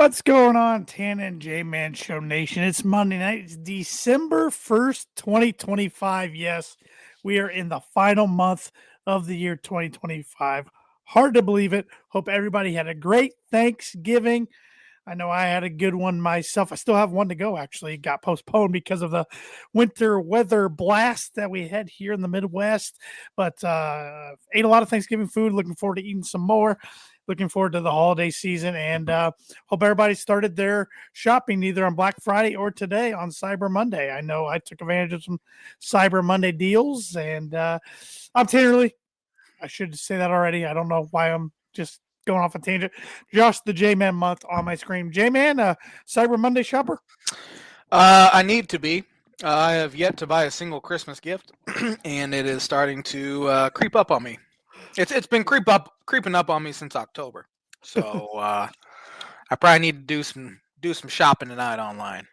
What's going on, Tana and J-Man Show Nation? It's Monday night. It's December 1st, 2025. Yes, we are in the final month of the year 2025. Hard to believe it. Hope everybody had a great Thanksgiving. I know I had a good one myself. I still have one to go, actually. It got postponed because of the winter weather blast that we had here in the Midwest. But ate a lot of Thanksgiving food. Looking forward to eating some more. Looking forward to the holiday season. And hope everybody started their shopping either on Black Friday or today on Cyber Monday. I know I took advantage of some Cyber Monday deals. And I'm Tanner Lee. I should say that already. I don't know why I'm just going off a tangent. Josh, the J-Man month on my screen. J-Man, Cyber Monday shopper? I need to be. I have yet to buy a single Christmas gift, and it is starting to creep up on me. It's been creeping up on me since October. So I probably need to do some shopping tonight online.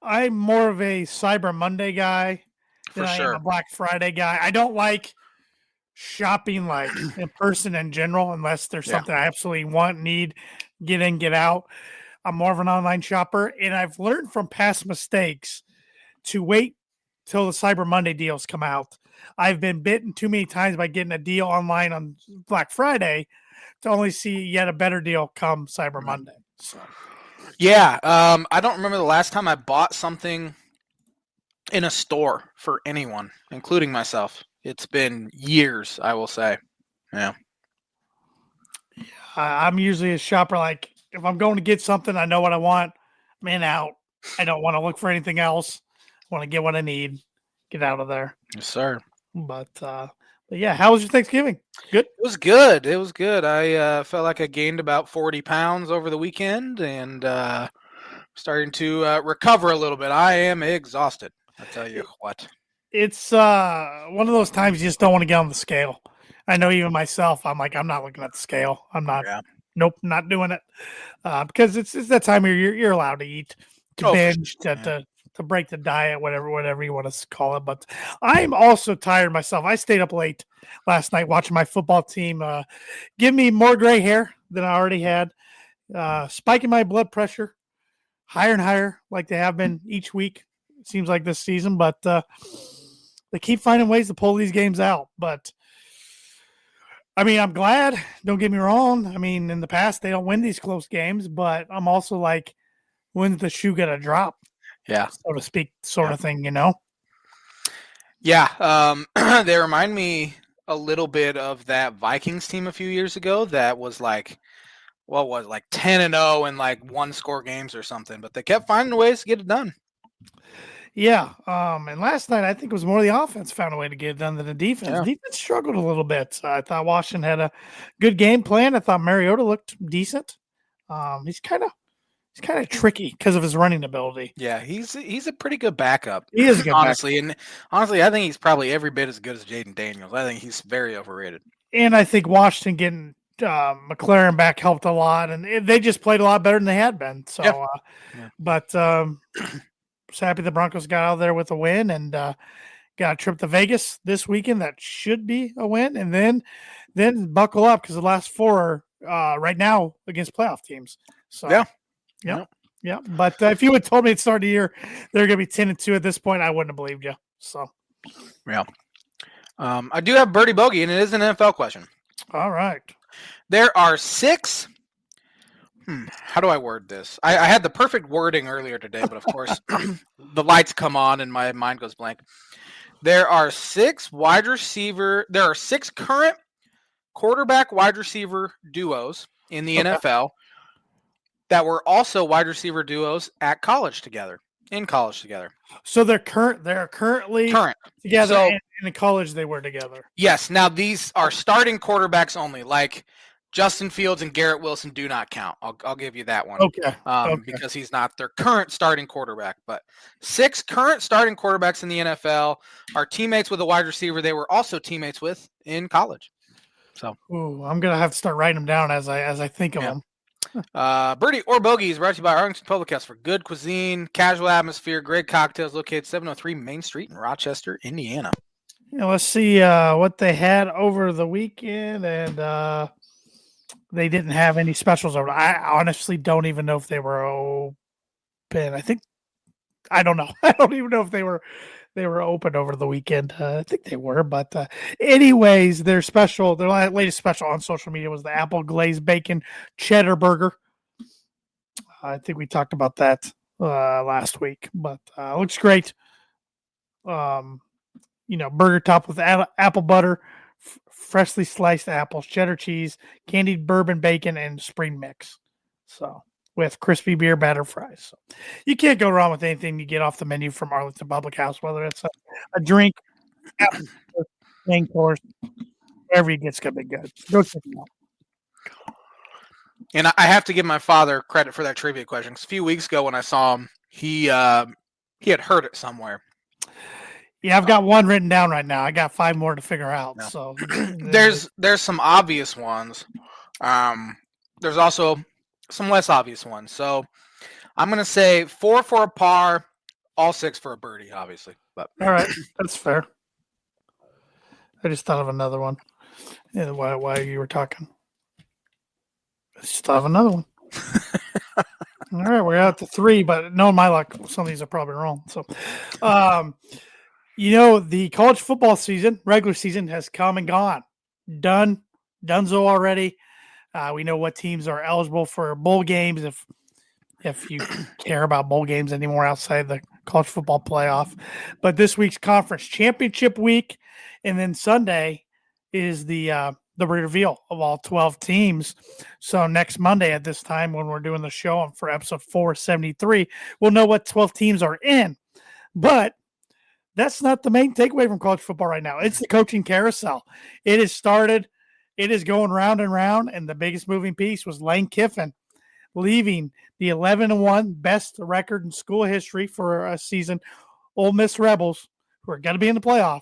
I'm more of a Cyber Monday guy than I am a Black Friday guy. I don't like shopping like in person in general unless there's something I absolutely want, need, get in, get out. I'm more of an online shopper, and I've learned from past mistakes to wait till the Cyber Monday deals come out. I've been bitten too many times by getting a deal online on Black Friday to only see yet a better deal come Cyber Monday. So, yeah, I don't remember the last time I bought something in a store for anyone, including myself. It's been years, I will say. Yeah. I'm usually a shopper. Like if I'm going to get something, I know what I want. I'm in, out. I don't want to look for anything else. I want to get what I need. Get out of there. Yes, sir. But yeah, how was your Thanksgiving? Good? It was good. It was good. I felt like I gained about 40 pounds over the weekend and starting to recover a little bit. I am exhausted. I tell you what. It's one of those times you just don't want to get on the scale. I know even myself, I'm like, I'm not looking at the scale. I'm not. Yeah. Nope, not doing it. Because it's that time of year you're allowed to eat, to binge, to break the diet, whatever you want to call it. But I'm also tired myself. I stayed up late last night watching my football team give me more gray hair than I already had, spiking my blood pressure higher and higher like they have been each week. It seems like this season, but they keep finding ways to pull these games out. But I mean, I'm glad. Don't get me wrong. I mean, in the past, they don't win these close games, but I'm also like, when's the shoe going to drop? Yeah. So to speak, sort of thing, you know? Yeah. They remind me a little bit of that Vikings team a few years ago that was like, what was it, like 10-0 in like one-score games or something, but they kept finding ways to get it done. Yeah. And last night, I think it was more the offense found a way to get it done than the defense. Yeah. Defense struggled a little bit. I thought Washington had a good game plan. I thought Mariota looked decent. He's kind of tricky because of his running ability. Yeah, he's a pretty good backup. He is a good honestly, backup. And honestly, I think he's probably every bit as good as Jaden Daniels. I think he's very overrated. And I think Washington getting McLaren back helped a lot, and they just played a lot better than they had been. So, but was happy the Broncos got out of there with a win and got a trip to Vegas this weekend. That should be a win, and then buckle up because the last four are right now against playoff teams. So yeah. But if you had told me at the start of the year they're going to be 10-2 at this point, I wouldn't have believed you. So yeah, I do have Birdie Bogey, and it is an NFL question. All right. There are 6. How do I word this? I had the perfect wording earlier today, but of course the lights come on and my mind goes blank. There are 6 current quarterback wide receiver duos in the NFL that were also wide receiver duos in college together. So they're currently together, so, and in college they were together. Yes. Now these are starting quarterbacks only. Like Justin Fields and Garrett Wilson do not count. I'll give you that one. Okay. Because he's not their current starting quarterback. But 6 current starting quarterbacks in the NFL are teammates with a wide receiver they were also teammates with in college. So I'm gonna have to start writing them down as I think of them. Birdie or Bogey is brought to you by Arlington Public House for good cuisine, casual atmosphere, great cocktails, located 703 Main Street in Rochester, Indiana. Let's see what they had over the weekend, and They didn't have any specials over. I honestly don't even know if they were open. I don't know. I don't even know if they were open over the weekend. I think they were, but anyways, their latest special on social media was the apple glazed bacon cheddar burger. I think we talked about that last week, but looks great. Burger topped with apple butter, freshly sliced apples, cheddar cheese, candied bourbon bacon, and spring mix. So with crispy beer batter fries. So you can't go wrong with anything you get off the menu from Arlington Public House, whether it's a drink, main course, wherever you get's gonna be good. Go check it out. And I have to give my father credit for that trivia question. 'Cause a few weeks ago when I saw him, he had heard it somewhere. Yeah, I've got one written down right now. I got 5 more to figure out. No. So there's some obvious ones. There's also some less obvious ones. So I'm gonna say 4 for a par, all 6 for a birdie, obviously. But all right, that's fair. I just thought of another one. Yeah, while you were talking, I just thought of another one. All right, we're out to 3, but knowing my luck, some of these are probably wrong. So, the college football season, regular season, has come and gone. Donezo already. We know what teams are eligible for bowl games if you care about bowl games anymore outside the college football playoff. But this week's conference championship week, and then Sunday is the reveal of all 12 teams. So next Monday at this time, when we're doing the show for episode 473, we'll know what 12 teams are in. But that's not the main takeaway from college football right now. It's the coaching carousel. It has started. It is going round and round, and the biggest moving piece was Lane Kiffin leaving the 11-1 best record in school history for a season. Ole Miss Rebels, who are going to be in the playoff,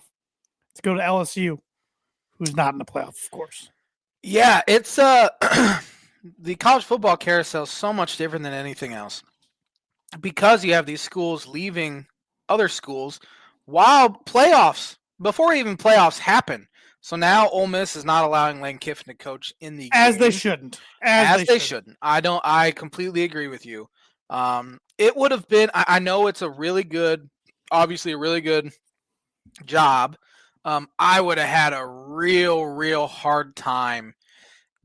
to go to LSU, who's not in the playoff, of course. Yeah, it's the college football carousel is so much different than anything else because you have these schools leaving other schools while before even playoffs happen. So now Ole Miss is not allowing Lane Kiffin to coach in the as game. they shouldn't. As they shouldn't. I completely agree with you. It would have been. I know it's obviously a really good job. I would have had a real hard time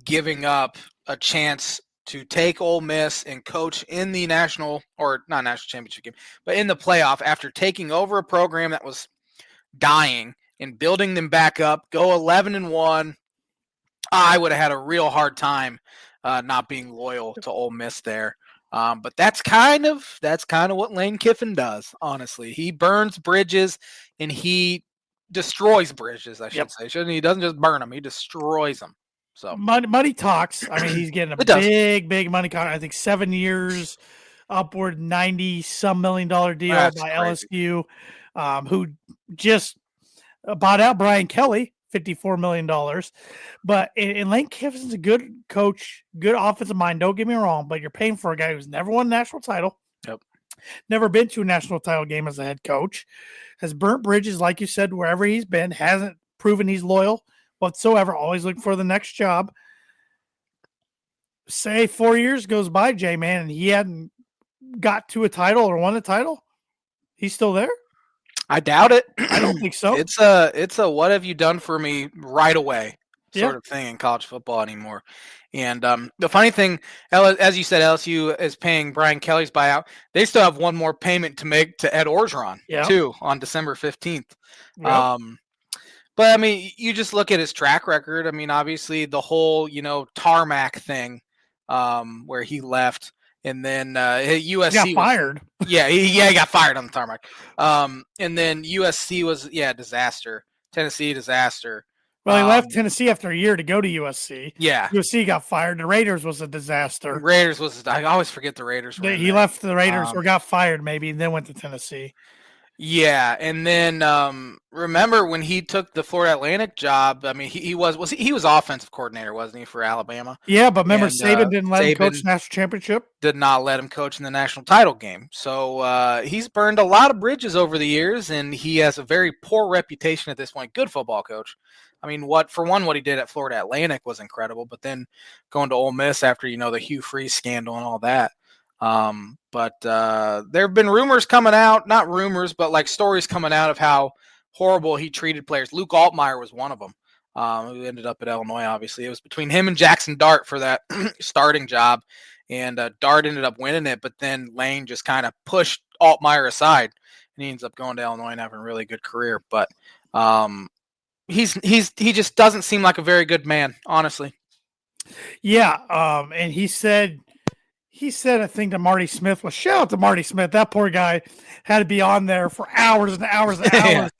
giving up a chance to take Ole Miss and coach in the not national championship game, but in the playoff after taking over a program that was dying and building them back up, go 11-1. I would have had a real hard time not being loyal to Ole Miss there. But that's kind of what Lane Kiffin does, honestly. He burns bridges and he destroys bridges, I should say. He doesn't just burn them, he destroys them. So money talks. I mean, he's getting a big money contract. I think 7 years, upward $90-some million deal by crazy. LSU, who just bought out Brian Kelly, $54 million. But and Lane Kiffin's a good coach, good offensive mind. Don't get me wrong, but you're paying for a guy who's never won a national title. Yep. Never been to a national title game as a head coach. Has burnt bridges, like you said, wherever he's been. Hasn't proven he's loyal whatsoever. Always looking for the next job. Say 4 years goes by, J-Man, and he hadn't got to a title or won a title. He's still there? I doubt it. I don't think so. It's a what have you done for me right away sort of thing in college football anymore. And the funny thing, as you said, LSU is paying Brian Kelly's buyout. They still have one more payment to make to Ed Orgeron too on December 15th. Yep. But I mean, you just look at his track record. I mean, obviously the whole tarmac thing where he left. And then USC got fired. He got fired on the tarmac. And then USC was disaster. Tennessee disaster. Well, he left Tennessee after a year to go to USC. Yeah, USC got fired. The Raiders was a disaster. I always forget the Raiders. He left the Raiders or got fired maybe, and then went to Tennessee. Yeah, and then remember when he took the Florida Atlantic job. I mean, he was offensive coordinator, wasn't he, for Alabama? Yeah, but remember And Saban didn't let him coach Saban the national championship. did not let him coach in the national title game. So he's burned a lot of bridges over the years, and he has a very poor reputation at this point. Good football coach. I mean, what he did at Florida Atlantic was incredible, but then going to Ole Miss after, the Hugh Freeze scandal and all that. But there have been rumors coming out, not rumors, but like stories coming out of how horrible he treated players. Luke Altmaier was one of them, who ended up at Illinois, obviously. It was between him and Jackson Dart for that starting job, and Dart ended up winning it, but then Lane just kind of pushed Altmaier aside, and he ends up going to Illinois and having a really good career. But he just doesn't seem like a very good man, honestly. Yeah, and he said a thing to Marty Smith. Well, shout out to Marty Smith. That poor guy had to be on there for hours and hours and hours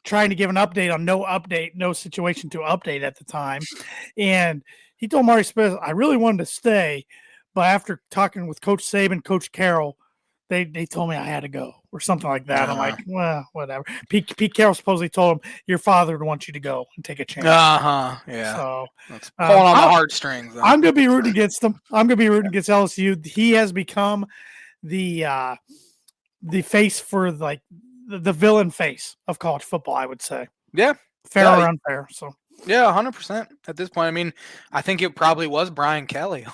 trying to give an update on no situation to update at the time. And he told Marty Smith, I really wanted to stay, but after talking with Coach Saban, Coach Carroll, they told me I had to go or something like that. I'm like, well, whatever. Pete Carroll supposedly told him, your father would want you to go and take a chance. Yeah. So that's pulling on the heartstrings. I'm going to be rooting against them. I'm going to be rooting against LSU. He has become the face for like the villain face of college football, I would say. Yeah. Fair or unfair. So. Yeah, 100% at this point. I mean, I think it probably was Brian Kelly,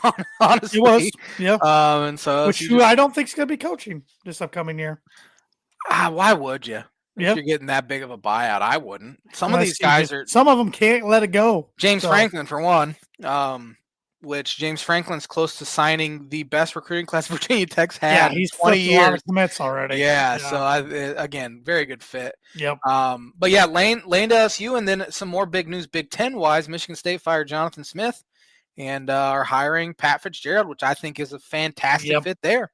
honestly. It was, yeah. And so I don't think is going to be coaching this upcoming year. Why would you? If you're getting that big of a buyout, I wouldn't. Some of these guys some of them can't let it go. James Franklin, for one, which James Franklin's close to signing the best recruiting class Virginia Tech's had. Yeah, he's 20 years commits already. Yeah, so again, very good fit. Yep. But yeah, Lane to LSU, and then some more big news, Big Ten wise. Michigan State fired Jonathan Smith, and are hiring Pat Fitzgerald, which I think is a fantastic fit there.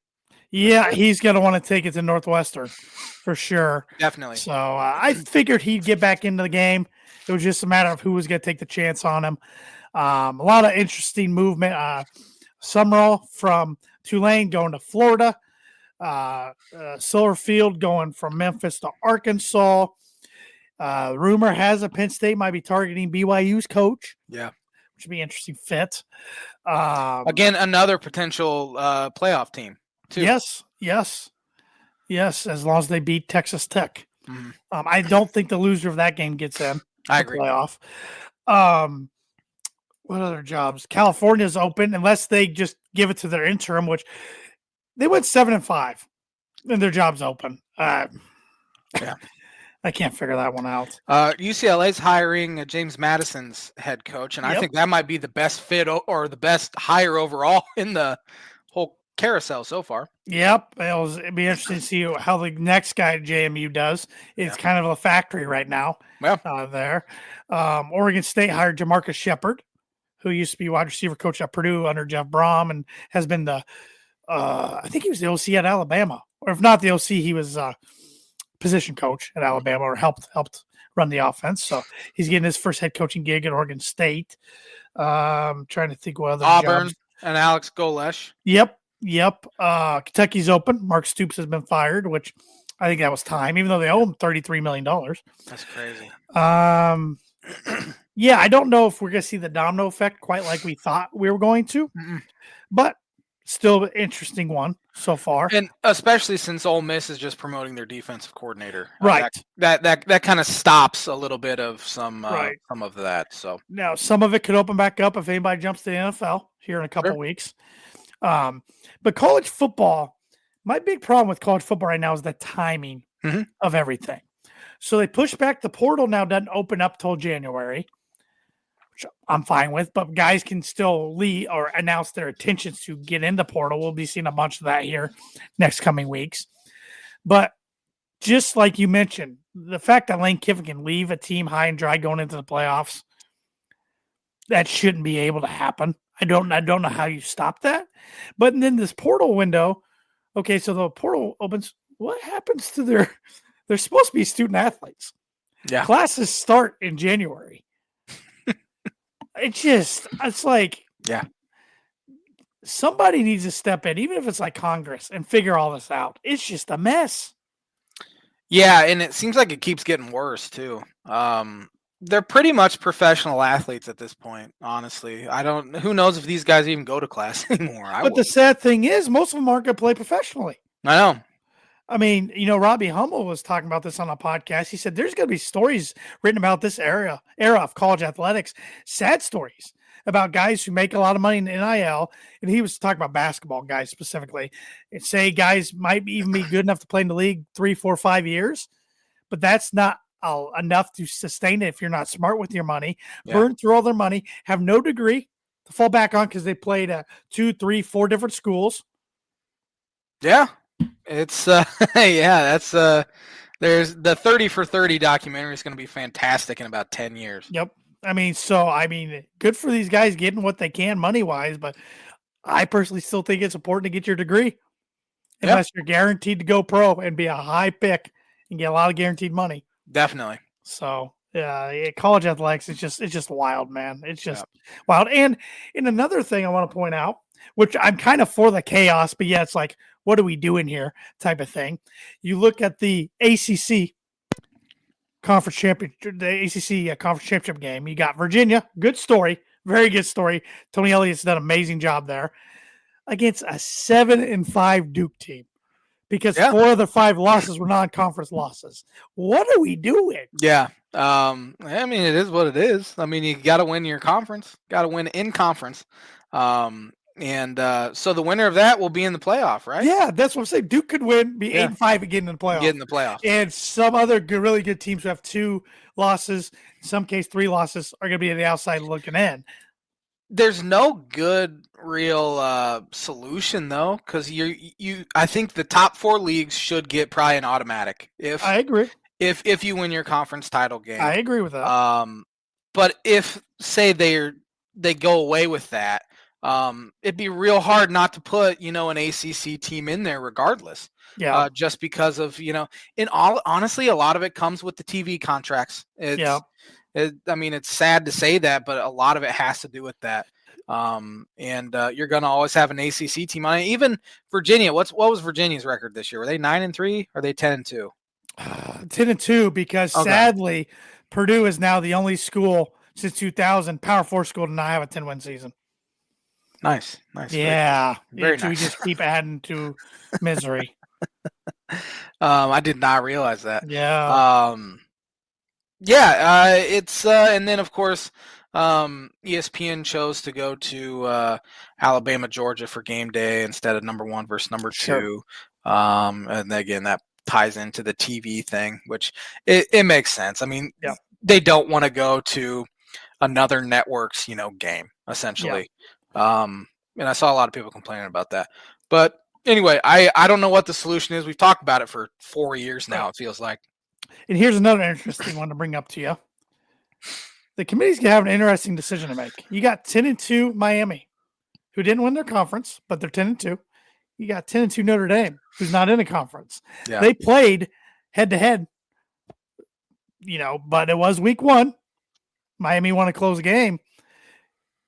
Yeah, he's going to want to take it to Northwestern for sure. Definitely. So I figured he'd get back into the game. It was just a matter of who was going to take the chance on him. A lot of interesting movement. Summerall from Tulane going to Florida. Silverfield going from Memphis to Arkansas. Rumor has it Penn State might be targeting BYU's coach. Yeah. Which would be an interesting fit. Again, another potential playoff team. Too. Yes. As long as they beat Texas Tech. Mm-hmm. I don't think the loser of that game gets in. I agree. Playoff. What other jobs? California's open unless they just give it to their interim, which they went 7-5, and their job's open. Yeah. I can't figure that one out. UCLA's hiring James Madison's head coach, and I think that might be the best fit or the best hire overall in the whole carousel so far. Yep. It'd be interesting to see how the next guy at JMU does. It's kind of a factory right now there. Oregon State hired Jamarcus Shepard, who used to be wide receiver coach at Purdue under Jeff Brom and has been I think he was the OC at Alabama. Or if not the OC, he was position coach at Alabama or helped run the offense. So he's getting his first head coaching gig at Oregon State. Trying to think what other Auburn jobs. And Alex Golesh. Yep. Kentucky's open. Mark Stoops has been fired, which I think that was time, even though they owe him $33 million. That's crazy. Yeah, I don't know if we're going to see the domino effect quite like we thought we were going to, but still an interesting one so far. And especially since Ole Miss is just promoting their defensive coordinator. Right. That kind of stops a little bit of some of that. So now some of it could open back up if anybody jumps to the NFL here in a couple of weeks. But college football, my big problem with college football right now is the timing of everything. So they push back the portal now, doesn't open up till January, which I'm fine with, but guys can still leave or announce their intentions to get in the portal. We'll be seeing a bunch of that here next coming weeks. But just like you mentioned, the fact that Lane Kiffin can leave a team high and dry going into the playoffs, that shouldn't be able to happen. I don't know how you stop that. But then this portal window, okay, so the portal opens. What happens to they're supposed to be student athletes. Yeah. Classes start in January. It's like somebody needs to step in, even if it's like Congress, and figure all this out. It's just a mess. Yeah, and it seems like it keeps getting worse too. They're pretty much professional athletes at this point, honestly. Who knows if these guys even go to class anymore. I But the would. sad thing is, most of them aren't going to play professionally. I know. I mean, Robbie Hummel was talking about this on a podcast. He said there's going to be stories written about this era of college athletics, sad stories about guys who make a lot of money in NIL. And he was talking about basketball guys specifically, and say guys might even be good enough to play in the league 3, 4, 5 years, but that's not enough to sustain it if you're not smart with your money. Yeah. Burn through all their money, have no degree to fall back on because they played at 2, 3, 4 different schools. Yeah. It's that's there's the 30 for 30 documentary is going to be fantastic in about 10 years. Yep. Good for these guys getting what they can money wise, but I personally still think it's important to get your degree unless you're guaranteed to go pro and be a high pick and get a lot of guaranteed money. Definitely. So college athletics it's just wild, man. It's just wild. And another thing I want to point out, which I'm kind of for the chaos, but yeah, it's like, what are we doing here type of thing. You look at the ACC conference championship, the ACC conference championship game. You got Virginia, good story, very good story. Tony Elliott's done an amazing job there against a 7-5 Duke team because 4 of the 5 losses were non-conference losses. What are we doing? Yeah. I mean, it is what it is. I mean, you got to win your conference, got to win in conference. And so the winner of that will be in the playoff, right? Yeah, that's what I'm saying. Duke could win, be 8-5 again in the playoff. Get in the playoff. And some other really good teams who have 2 losses, in some case 3 losses, are going to be on the outside looking in. There's no good real solution though, because I think the top 4 leagues should get probably an automatic. I agree. If you win your conference title game. I agree with that. But if say they go away with that, it'd be real hard not to put, an ACC team in there regardless. Yeah. Just because of, honestly, a lot of it comes with the TV contracts. It's sad to say that, but a lot of it has to do with that. You're going to always have an ACC team on it. Even Virginia, what was Virginia's record this year? Were they 9-3? Or are they 10-2? 10-2 because sadly, Purdue is now the only school since 2000, Power 4 school to not have a 10-win season. Nice. Yeah. Very nice. We just keep adding to misery. I did not realize that. Yeah. It's and then of course ESPN chose to go to Alabama, Georgia for game day instead of number 1 versus number 2. And again, that ties into the TV thing, which it makes sense. I mean, they don't want to go to another network's, game essentially. And I saw a lot of people complaining about that. But anyway, I don't know what the solution is. We've talked about it for 4 years now, it feels like. And here's another interesting one to bring up to you. The committee's going to have an interesting decision to make. You got 10-2 Miami, who didn't win their conference, but they're 10-2. You got 10-2 Notre Dame, who's not in a conference. Yeah. They played head-to-head, but it was week 1. Miami won a close game.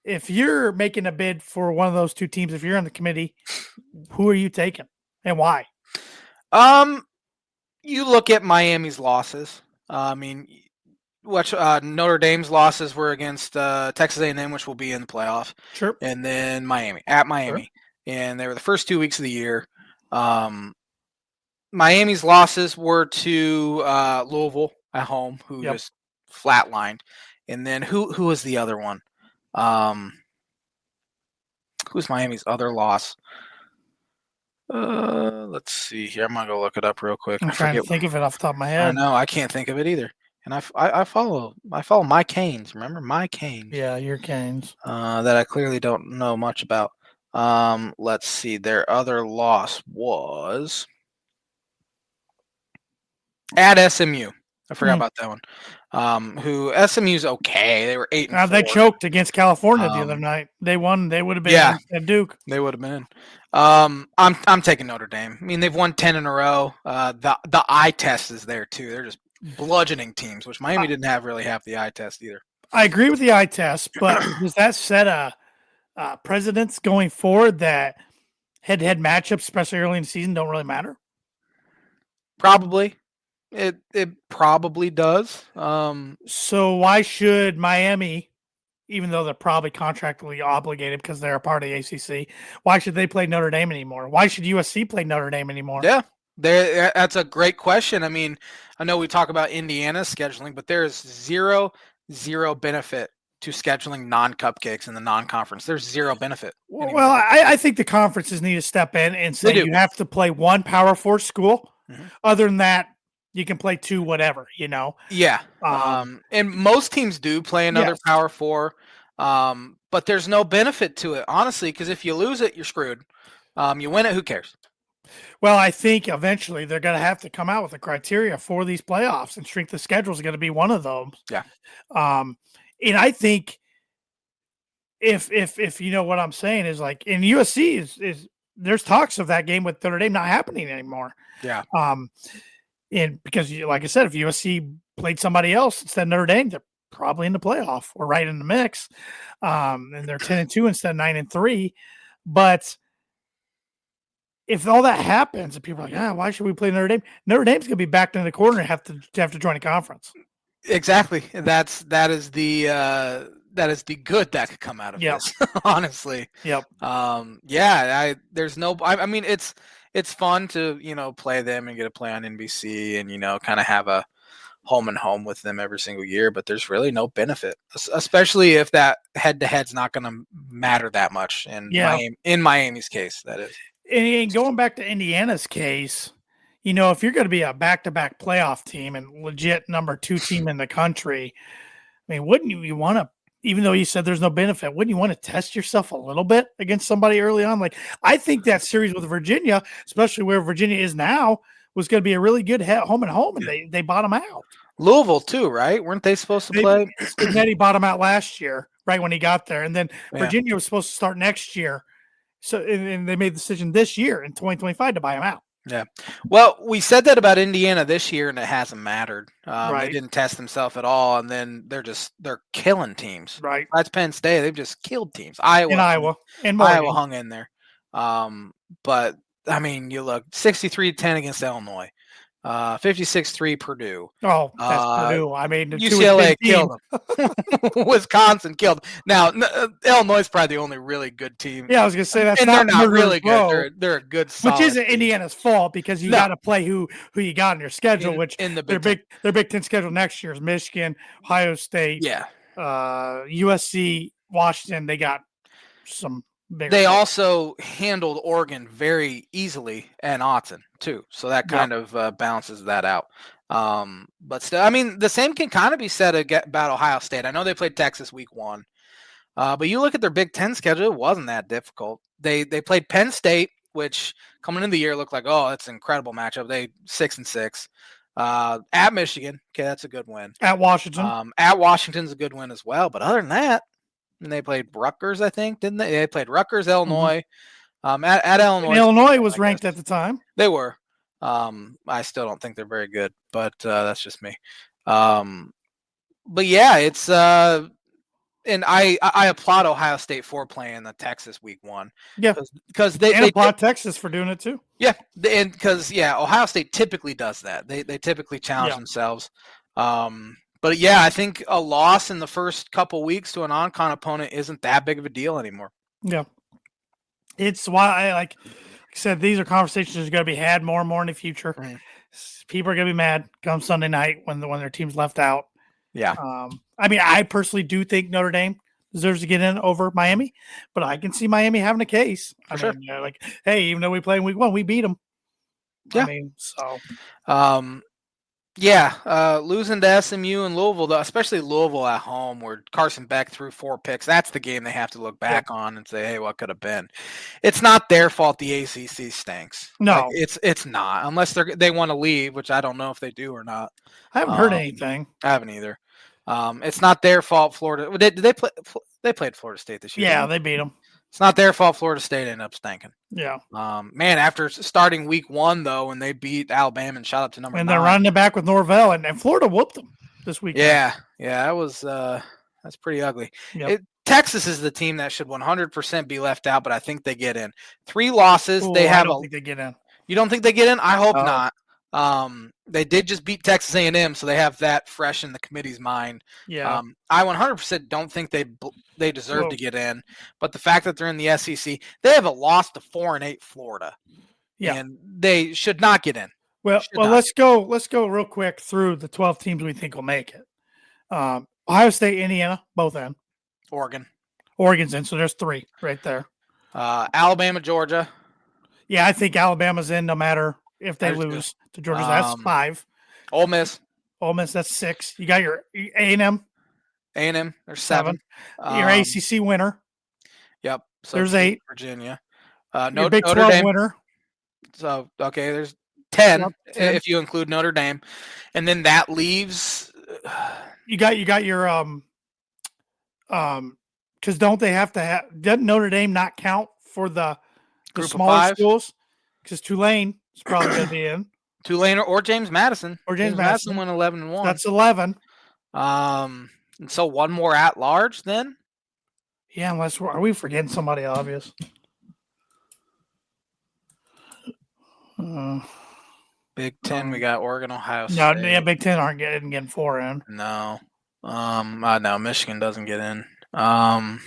If you're making a bid for one of those 2 teams, if you're on the committee, who are you taking and why? You look at Miami's losses. Notre Dame's losses were against Texas A&M, which will be in the playoff. Sure. And then Miami. Sure. And they were the first 2 weeks of the year. Miami's losses were to Louisville at home, who just flatlined. And then who was the other one? Who's Miami's other loss? Let's see here. I'm gonna go look it up real quick. I'm trying to think of it off the top of my head. I know I can't think of it either. And I follow my Canes. Remember my Canes? Yeah, your Canes. That I clearly don't know much about. Let's see. Their other loss was at SMU. I forgot about that one. Who SMU's okay. They were 8-4. They choked against California the other night. They won. They would have been at Duke. They would have been. I'm taking Notre Dame. I mean, they've won 10 in a row. The eye test is there too. They're just bludgeoning teams, which Miami didn't really have the eye test either. I agree with the eye test, but does that set a precedence going forward that head-to-head matchups, especially early in the season, don't really matter? Probably. It probably does. So why should Miami, even though they're probably contractually obligated because they're a part of the ACC, why should they play Notre Dame anymore? Why should USC play Notre Dame anymore? Yeah, that's a great question. I mean, I know we talk about Indiana's scheduling, but there is zero benefit to scheduling non-cupcakes in the non-conference. There's zero benefit anymore. Well, I think the conferences need to step in and say you have to play one Power Four school. Mhm. Other than that, you can play two, whatever, you know. Yeah, and most teams do play another Yes. Power Four, but there's no benefit to it, honestly, because if you lose it, you're screwed. You win it, who cares? Well, I think eventually they're going to have to come out with a criteria for these playoffs, and strength of schedule is going to be one of those. Yeah. And I think if you know what I'm saying is like in USC is there's talks of that game with Notre Dame not happening anymore. Yeah. And because like I said, if USC played somebody else instead of Notre Dame, they're probably in the playoff or right in the mix. And they're 10-2 instead of 9-3. But if all that happens and people are like, why should we play Notre Dame? Notre Dame's gonna be backed in the corner and have to join a conference. Exactly. That is the good that could come out of this, honestly. Yep. There's no, I mean, it's fun to, play them and get to play on NBC and, kind of have a home and home with them every single year, but there's really no benefit, especially if that head to head's not going to matter that much. And in Miami's case, that is. And going back to Indiana's case, if you're going to be a back-to-back playoff team and legit number 2 team in the country, I mean, wouldn't you want to, even though you said there's no benefit, wouldn't you want to test yourself a little bit against somebody early on? Like, I think that series with Virginia, especially where Virginia is now, was going to be a really good home and home, and they bottom out. Louisville too, right? Weren't they supposed to play? Spaghetti bottom out last year, right when he got there, and then Virginia was supposed to start next year. So, and they made the decision this year in 2025 to buy him out. Yeah. Well, we said that about Indiana this year, and it hasn't mattered. Right. They didn't test themselves at all, and then they're killing teams. Right. That's Penn State. They've just killed teams. Iowa hung in there. But I mean, you look 63-10 against Illinois. 56-3 Purdue. Oh, that's Purdue. I mean, UCLA killed them. Wisconsin killed them. Now, Illinois is probably the only really good team. Yeah, I was going to say that's and not they're not really good. They're a good solid which isn't team. Indiana's fault because you got to play who you got in your schedule, which in the their Big Ten schedule next year is Michigan, Ohio State, USC, Washington. They got some bigger. They also handled Oregon very easily and Autzen too, so that kind of balances that out. But still, I mean, the same can kind of be said about Ohio State. I know they played Texas week 1, but you look at their Big Ten schedule; it wasn't that difficult. They played Penn State, which coming into the year looked like, oh, that's an incredible matchup. They 6-6. At Michigan, okay, that's a good win. At Washington, at Washington's a good win as well. But other than that. And they played Rutgers, I think, didn't they? They played Rutgers, Illinois. At Illinois. And Illinois was ranked at the time. They were. I still don't think they're very good, but that's just me. But yeah, it's and I applaud Ohio State for playing the Texas week 1. Yeah, because they applaud Texas for doing it too. Yeah, and because Ohio State typically does that. They typically challenge themselves. But yeah, I think a loss in the first couple weeks to a non-con opponent isn't that big of a deal anymore. Yeah. It's why I said, these are conversations that are going to be had more and more in the future. Mm-hmm. People are going to be mad come Sunday night when their team's left out. Yeah. I mean, I personally do think Notre Dame deserves to get in over Miami, but I can see Miami having a case. I mean, hey, even though we played in week 1, we beat them. Yeah. I mean, so. Losing to SMU and Louisville, though, especially Louisville at home, where Carson Beck threw 4 picks. That's the game they have to look back on and say, "Hey, what could have been?" It's not their fault. The ACC stinks. No, it's not, unless they want to leave, which I don't know if they do or not. I haven't heard anything. I haven't either. It's not their fault. Florida did they play? They played Florida State this year. Yeah, they beat them. It's not their fault. Florida State ended up stinking. Yeah. Man, after starting week 1 though, when they beat Alabama and shot up to number 9, and they're running it back with Norvell, and Florida whooped them this week. Yeah, that was that's pretty ugly. Yep. Texas is the team that should 100% be left out, but I think they get in. 3 losses. I don't think they get in. You don't think they get in? I hope not. They did just beat Texas A&M, so they have that fresh in the committee's mind. Yeah. I 100% don't think they deserve Well- to get in, but the fact that they're in the SEC, they have a loss to 4-8 Florida, Yeah. and they should not get in. Well, Should not. let's go real quick through the 12 teams we think will make it. Ohio State, Indiana, both in. Oregon's in, so there's 3 right there. Alabama, Georgia. Yeah, I think Alabama's in no matter if they lose to Georgia. That's 5. Ole Miss, that's 6. You got your A&M. A&M, there's 7. Your ACC winner. Yep. So there's 8. Virginia. Your Big 12 Dame winner. So, okay, there's 10, Yep, 10 if you include Notre Dame. And then that leaves you got your because don't they have to have, doesn't Notre Dame not count for the Group of smaller 5? schools? Because Tulane is probably going to be in. Tulane or James Madison. James Madison went 11-1. That's 11. And so one more at large then? Yeah, unless are we forgetting somebody obvious? Big 10, we got Oregon, Ohio State. No, yeah, Big 10 aren't getting 4 in. No. No, Michigan doesn't get in. I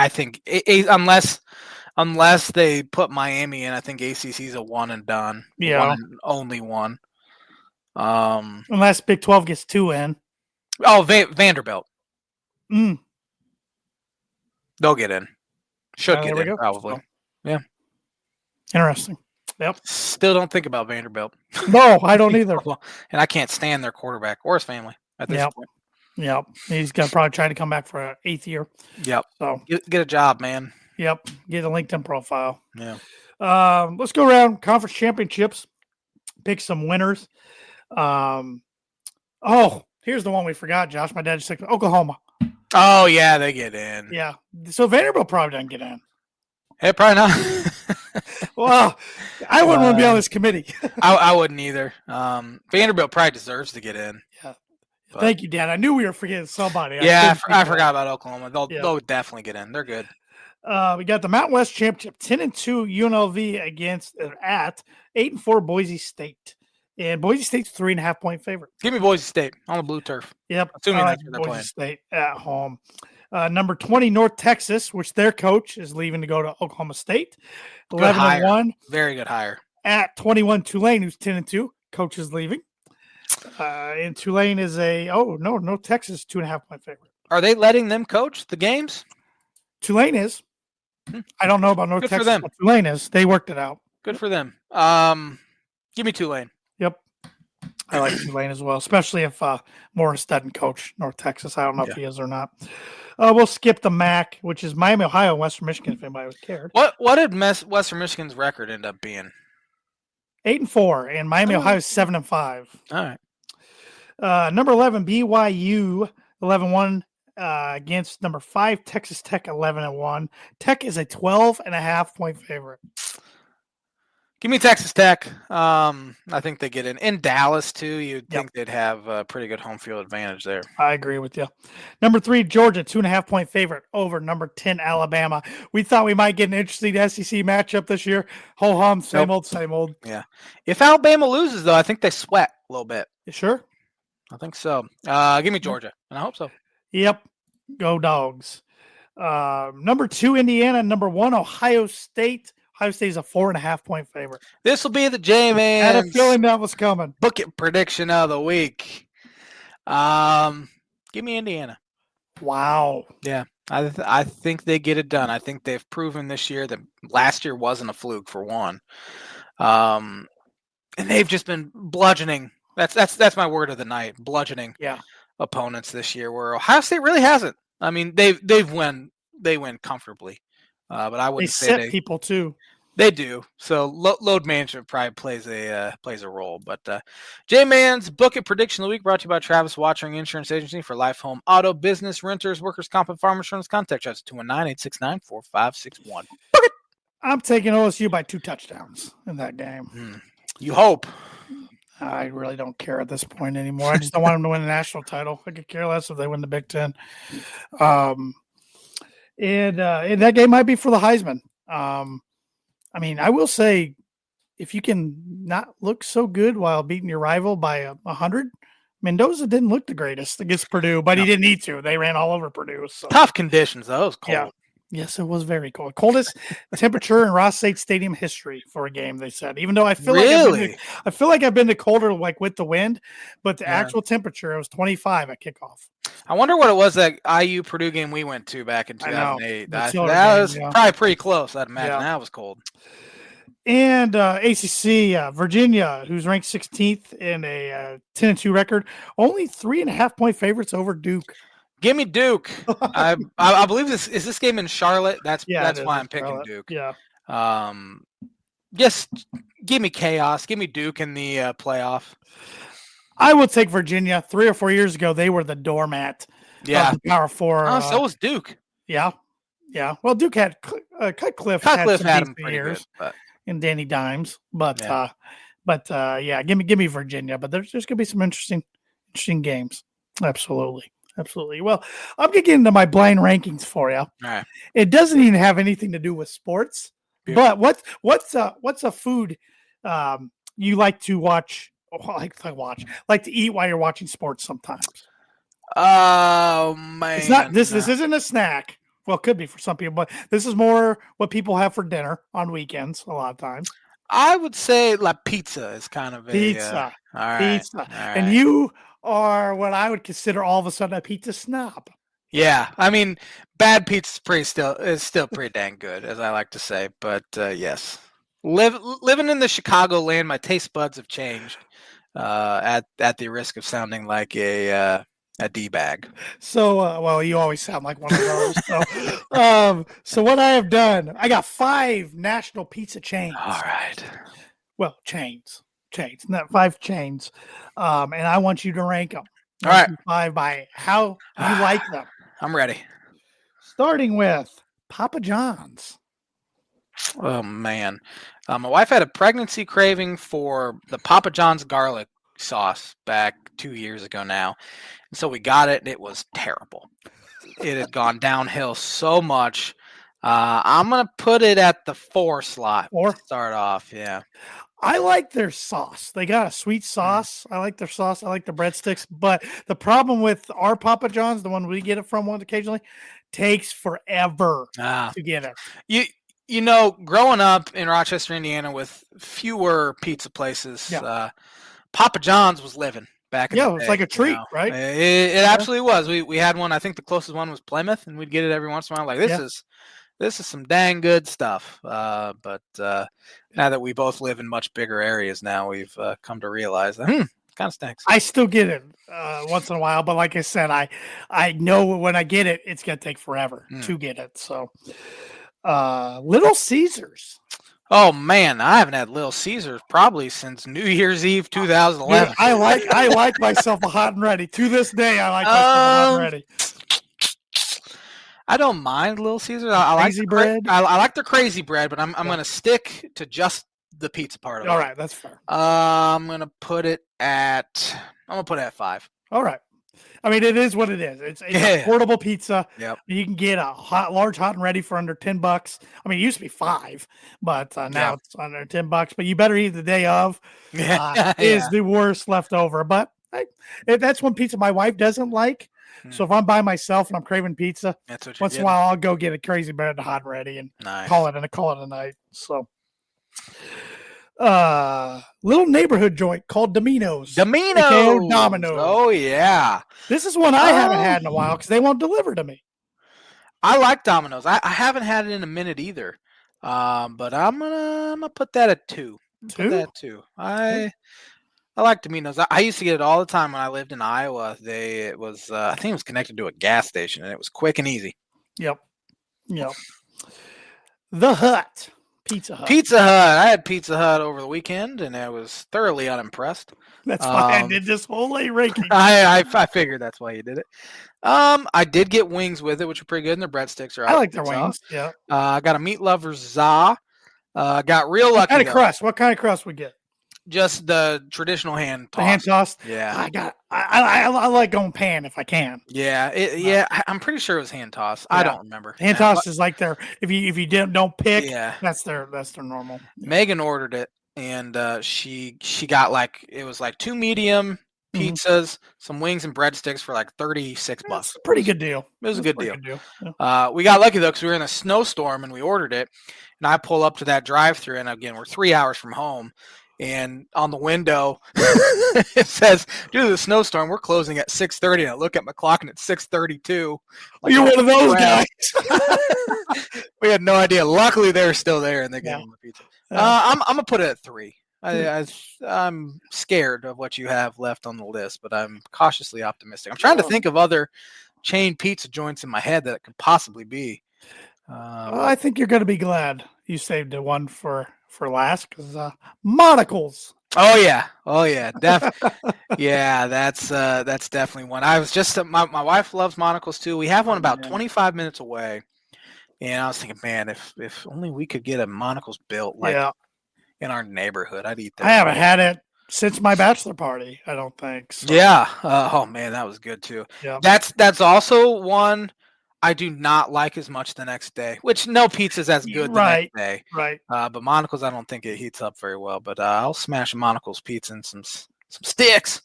think unless they put Miami in, I think ACC's a one and done. Yeah, one and only one. Unless Big 12 gets 2 in. Oh, Vanderbilt. They'll get in. Should get in, probably. So. Yeah. Interesting. Yep. Still don't think about Vanderbilt. No, I don't either. And I can't stand their quarterback or his family at this point. Yep. He's going to probably try to come back for an 8th year. Yep. So get a job, man. Yep. Get a LinkedIn profile. Yeah. Let's go around conference championships. Pick some winners. Here's the one we forgot, Josh. My dad just said Oklahoma. Oh, yeah, they get in. Yeah. So Vanderbilt probably doesn't get in. Hey, probably not. Well, I wouldn't want to be on this committee. I wouldn't either. Vanderbilt probably deserves to get in. Yeah. But, thank you, Dad. I knew we were forgetting somebody. Yeah, I forgot about Oklahoma. They'll definitely get in. They're good. We got the Mountain West Championship, 10-2 UNLV against at 8-4 Boise State. And Boise State's 3.5-point favorite. Give me Boise State on the blue turf. Yep. Assuming that's where they're Boise playing. State at home. Number 20, North Texas, which their coach is leaving to go to Oklahoma State. 11-1. Very good hire. At 21, Tulane, who's 10-2. Coach is leaving. And Tulane is North Texas 2.5-point favorite. Are they letting them coach the games? Tulane is. I don't know about North Texas, but Tulane is. They worked it out. Good for them. Give me Tulane. Yep. I like Tulane as well, especially if Morris doesn't coach North Texas. I don't know if he is or not. We'll skip the MAC, which is Miami, Ohio, and Western Michigan, if anybody cared. What did Western Michigan's record end up being? 8-4, and Miami, Ohio is 7-5. All right. Number 11, BYU, 11-1 against number 5, Texas Tech, 11-1. Tech is a 12.5-point favorite. Give me Texas Tech. I think they get in Dallas too. You'd think they'd have a pretty good home field advantage there. I agree with you. Number 3, Georgia, 2.5-point favorite over number 10, Alabama. We thought we might get an interesting SEC matchup this year. Ho hum, same old. Yeah. If Alabama loses, though, I think they sweat a little bit. You sure? I think so. Give me Georgia, and I hope so. Yep. Go Dogs. Number 2, Indiana. Number 1, Ohio State. Ohio State is a 4.5-point favorite. This will be the J-Man. I had a feeling that was coming. Book it prediction of the week. Give me Indiana. Wow. Yeah, I think they get it done. I think they've proven this year that last year wasn't a fluke for one. And they've just been bludgeoning. That's my word of the night. Bludgeoning. Opponents this year, where Ohio State really hasn't. I mean, they win comfortably. But I wouldn't say they set people too. They do. So load management probably plays a role. But J-Man's Book It Prediction of the Week brought to you by Travis Watching Insurance Agency for life, home, auto, business, renters, workers' comp, and farm insurance. Contact us at 219-869-4561. Book it. I'm taking OSU by 2 touchdowns in that game. You hope. I really don't care at this point anymore. I just don't want them to win the national title. I could care less if they win the Big Ten. And that game might be for the Heisman. I mean, I will say if you can not look so good while beating your rival by 100, Mendoza didn't look the greatest against Purdue, but he didn't need to. They ran all over Purdue. So. Tough conditions, though. It was cold. Yeah. Yes, it was very cold. Coldest temperature in Ross State Stadium history for a game, they said. Even though I feel like I've been to colder, like with the wind, but the actual temperature, it was 25 at kickoff. I wonder what it was that IU Purdue game we went to back in 2008. That was probably pretty close. I'd imagine that was cold. And ACC, Virginia, who's ranked 16th in a 10-2 record, only 3.5-point favorites over Duke. Give me Duke. I believe this game in Charlotte. That's why I'm picking Charlotte. Duke. Yeah. Just give me chaos. Give me Duke in the playoff. I will take Virginia. 3 or 4 years ago, they were the doormat. Yeah. Of the Power Four. So was Duke. Yeah. Yeah. Well, Duke had Cutcliffe had some pretty years, good, and Danny Dimes, but yeah, give me Virginia. But there's going to be some interesting games. Absolutely. Well, I'm going to get into my blind rankings for you. All right. It doesn't even have anything to do with sports. But what's a food you like to watch? Like to eat while you're watching sports sometimes? Oh man, it's not this. This isn't a snack. Well, it could be for some people, but this is more what people have for dinner on weekends. A lot of times, I would say like pizza is kind of pizza. All right. Pizza, and you are what I would consider all of a sudden a pizza snob. Yeah, I mean, bad pizza is still pretty dang good, as I like to say. But yes, living in the Chicago land, my taste buds have changed. At the risk of sounding like a D-bag. So, well, you always sound like one of those. So what I have done, I got 5 national pizza chains. All right. Well, chains, not 5 chains. And I want you to rank them. All right. 5 by how you like them. I'm ready. Starting with Papa John's. Oh, man. My wife had a pregnancy craving for the Papa John's garlic sauce back 2 years ago now. And so we got it, and it was terrible. It had gone downhill so much. I'm going to put it at the 4 slot. 4? Start off, yeah. I like their sauce. They got a sweet sauce. I like their sauce. I like the breadsticks. But the problem with our Papa John's, the one we get it from one occasionally, takes forever to get it. You know, growing up in Rochester, Indiana, with fewer pizza places, Papa John's was living back in the day. Yeah, it was like a treat, right? It absolutely was. We had one. I think the closest one was Plymouth, and we'd get it every once in a while. Like, this is some dang good stuff. But now that we both live in much bigger areas now, we've come to realize that kind of stinks. I still get it once in a while, but like I said, I know when I get it, it's going to take forever to get it. So, Little Caesars. Oh man, I haven't had Little Caesars probably since New Year's Eve 2011. Dude, I like myself a hot and ready. To this day, I like myself a hot and ready. I don't mind Little Caesars. I like crazy bread. I like their crazy bread, but I'm going to stick to just the pizza part of it. All right, that's fair. I'm going to put it at 5. All right. I mean, it is what it is. It's a portable pizza. Yep. You can get a large hot and ready for under $10. I mean, it used to be 5, but now it's under $10. But you better eat the day of. Is the worst leftover. But that's one pizza my wife doesn't like. So if I'm by myself and I'm craving pizza, once in a while I'll go get a crazy bread hot and ready and call it a night. So. Little neighborhood joint called Domino's. Domino's. Oh yeah. This is one I haven't had in a while because they won't deliver to me. I like Domino's. I haven't had it in a minute either. But I'm gonna put that at 2. I like Domino's. I used to get it all the time when I lived in Iowa. I think it was connected to a gas station, and it was quick and easy. Yep. The Hut. Pizza Hut. I had Pizza Hut over the weekend, and I was thoroughly unimpressed. That's why I did this whole late ranking. I figured that's why you did it. I did get wings with it, which are pretty good, and their breadsticks are. I like their wings. Yeah. I got a meat lover's za. Got real lucky. What kind of crust we get? Just the traditional hand tossed. Hand tossed. Yeah. I like going pan if I can. Yeah. I'm pretty sure it was hand tossed. Yeah. I don't remember. Hand tossed is like their if you don't pick. Yeah. That's their normal. Megan ordered it, and she got like it was like 2 medium Mhm. pizzas, some wings and breadsticks for like $36. That's a pretty good deal. It was a That's good deal. Yeah. We got lucky though because we were in a snowstorm and we ordered it, and I pull up to that drive-through, and again we're 3 hours from home, and on the window it says due to the snowstorm we're closing at 6:30, and I look at my clock and it's 6:32. Like, You're one of those crap. guys. We had no idea. Luckily they're still there and they gave Yeah. them the pizza. Yeah. I'm gonna put it at 3. I'm scared of what you have left on the list, but I'm cautiously optimistic. I'm trying to think of other chain pizza joints in my head that it could possibly be. I think you're going to be glad you saved the one for last because monocles. Oh yeah, yeah. That's definitely one. I was just my wife loves monocles too. We have one about 25 minutes away, and I was thinking, man, if only we could get a monocles built like in our neighborhood, I'd eat that. I haven't had it since my bachelor party. I don't think. So. Yeah. Oh man, that was good too. Yeah. That's also one I do not like as much the next day. Which no pizza's as good the next day. Right. But monocles, I don't think it heats up very well. But I'll smash a monocles pizza and some sticks.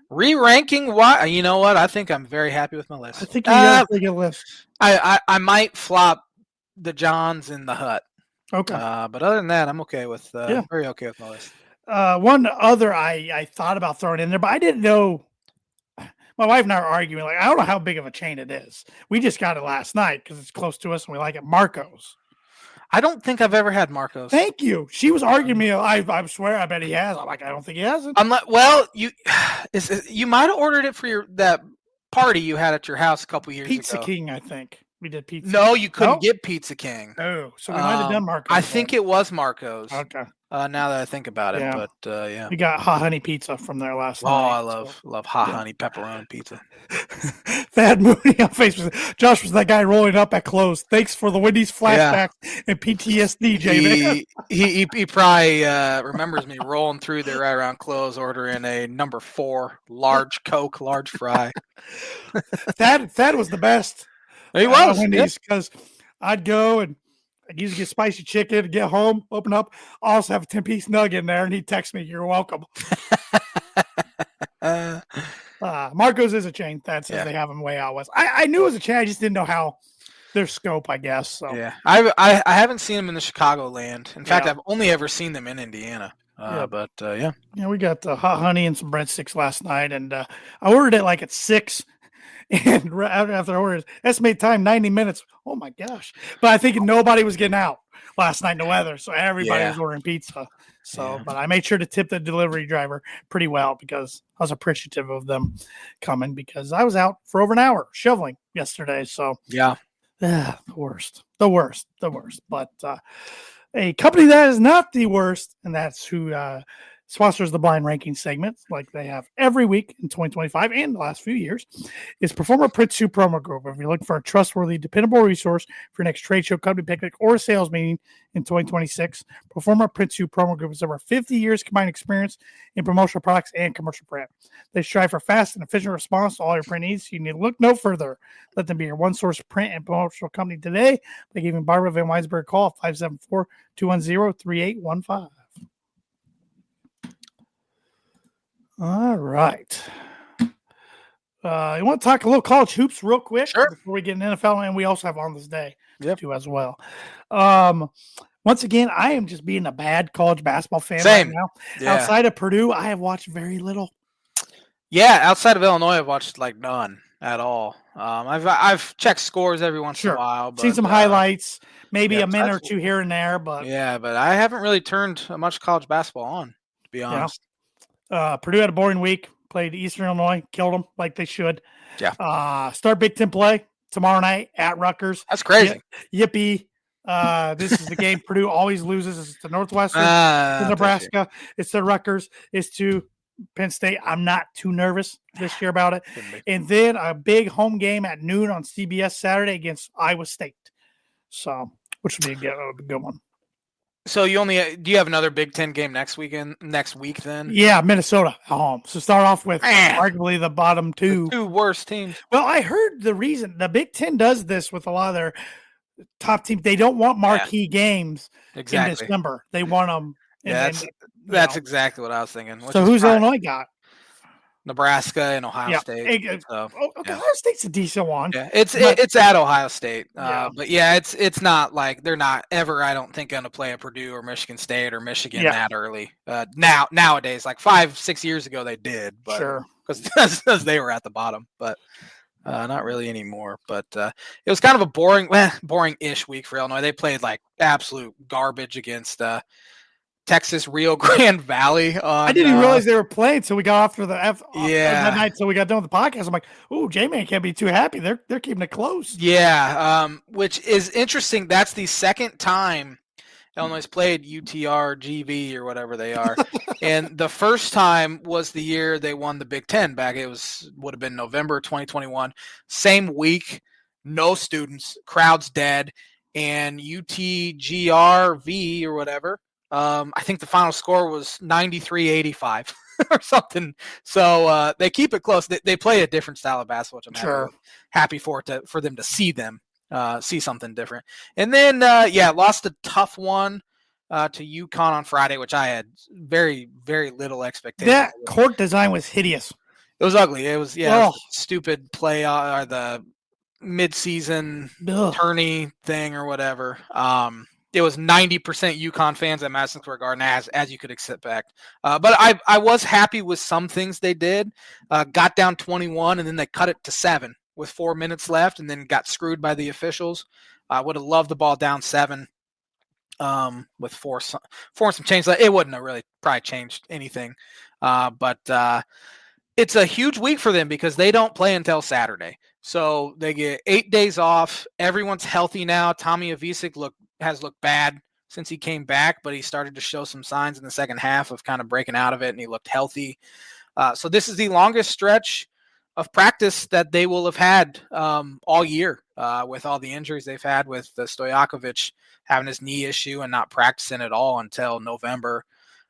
Re-ranking, why? You know what? I think I'm very happy with my list. I think you got a pretty good list. I might flop the Johns in the Hut. Okay. But other than that, I'm okay with very okay with my list. One other I thought about throwing in there, but I didn't know. My wife and I are arguing, like, I don't know how big of a chain it is. We just got it last night because it's close to us and we like it. Marco's. I don't think I've ever had Marco's. Thank you. She was arguing me. I swear, I bet he has. I'm like, I don't think he has it. Well, you might have ordered it for that party you had at your house a couple years ago. Pizza King, I think. We did Pizza. No, you couldn't get Pizza King. Oh, so we might have done Marco's. I think it was Marco's. Okay. Now that I think about it, but yeah, we got hot honey pizza from there last night. I love hot honey pepperoni pizza. Thad Mooney on Facebook. Josh was that guy rolling up at close. Thanks for the Wendy's flashbacks and PTSD, J-Man. He probably remembers me rolling through there right around close, ordering a number 4 large Coke, large fry. Thad was the best. He was Wendy's because I'd go and I'd usually get spicy chicken, get home, open up. I also have a 10-piece nugget in there, and he'd text me, "You're welcome." Marco's is a chain. That says they have them way out west. I knew it was a chain. I just didn't know how their scope, I guess. So yeah, I haven't seen them in the Chicagoland. In fact, I've only ever seen them in Indiana. But yeah, we got the hot honey and some breadsticks last night, and I ordered it like at 6. And right after I ordered, estimated time 90 minutes. Oh my gosh! But I think nobody was getting out last night in the weather, so everybody was ordering pizza. So, but I made sure to tip the delivery driver pretty well because I was appreciative of them coming because I was out for over an hour shoveling yesterday. So the worst. But a company that is not the worst, and that's who sponsors the blind ranking segment like they have every week in 2025 and the last few years, is Performer Print 2 Promo Group. If you're looking for a trustworthy, dependable resource for your next trade show, company picnic, or sales meeting in 2026, Performer Print 2 Promo Group has over 50 years combined experience in promotional products and commercial print. They strive for fast and efficient response to all your print needs. You need to look no further. Let them be your one-source print and promotional company today by giving Barbara Van Weisberg a call at 574-210-3815. All right. You want to talk a little college hoops real quick before we get in NFL, and we also have on this day too as well. Once again, I am just being a bad college basketball fan right now. Yeah. Outside of Purdue, I have watched very little. Yeah, outside of Illinois, I've watched like none at all. I've checked scores every once in a while. But, seen some highlights, maybe a minute or two here and there, but I haven't really turned much college basketball on, to be honest. Purdue had a boring week. Played Eastern Illinois, killed them like they should. Yeah. Start Big Ten play tomorrow night at Rutgers. That's crazy. Yippee! This is the game Purdue always loses. It's to Northwestern, to Nebraska. It's to Rutgers. It's to Penn State. I'm not too nervous this year about it. And then a big home game at noon on CBS Saturday against Iowa State. So, which would be a good one. So do you have another Big Ten game next week then? Yeah, Minnesota at home. So start off with arguably the bottom two. The 2 worst teams. Well, I heard the reason the Big Ten does this with a lot of their top team. They don't want marquee games in exactly. December. They want them. Yeah, that's exactly what I was thinking. Which So is who's probably Illinois got? Nebraska and Ohio Yeah. State. So Ohio yeah. State's a decent one. Yeah, it's But it's at Ohio State, yeah, but yeah, it's not like they're not ever. I don't think going to play a Purdue or Michigan State or Michigan yeah, that early. Nowadays, like 5-6 years ago, they did, but sure. because they were at the bottom, but not really anymore. But it was kind of a boring-ish week for Illinois. They played like absolute garbage against Texas Rio Grande Valley I on. didn't even realize they were playing. So we got off to the that Yeah. night. So we got done with the podcast. I'm like, "Ooh, J-Man can't be too happy. They're keeping it close." Yeah, which is interesting. That's the second time Illinois played UTR, GV, or whatever they are, and the first time was the year they won the Big Ten. Back would have been November 2021. Same week, no students, crowd's dead, and UTGRV or whatever. I think the final score was 93-85 or something. So they keep it close. They play a different style of basketball, which I'm happy for them to see see something different. And then lost a tough one to UConn on Friday, which I had very, very little expectation. That court design was hideous. It was ugly. It was it was stupid play or the mid-season tourney thing or whatever. It was 90% UConn fans at Madison Square Garden, as you could expect. But I was happy with some things they did. Got down 21, and then they cut it to 7 with 4 minutes left, and then got screwed by the officials. I would have loved the ball down 7 with four and some change. It wouldn't have really probably changed anything. But it's a huge week for them because they don't play until Saturday. So they get 8 days off. Everyone's healthy now. Tommy Avicic has looked bad since he came back, but he started to show some signs in the second half of kind of breaking out of it, and he looked healthy. So this is the longest stretch of practice that they will have had all year with all the injuries they've had with Stojakovic having his knee issue and not practicing at all until November.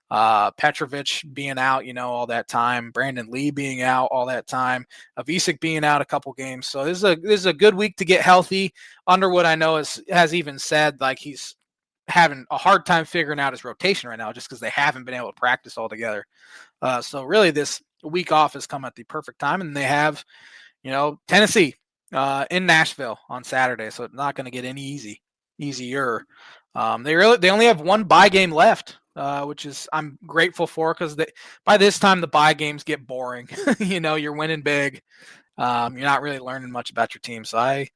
Petrovic being out, all that time. Brandon Lee being out all that time. Avicic being out a couple games. So this is a good week to get healthy. Underwood, I know, has even said like he's having a hard time figuring out his rotation right now just because they haven't been able to practice all together. So really this week off has come at the perfect time, and they have, Tennessee in Nashville on Saturday. So it's not going to get any easier. They only have one bye game left. Which is I'm grateful for because by this time the bye games get boring. You're winning big. You're not really learning much about your team. So I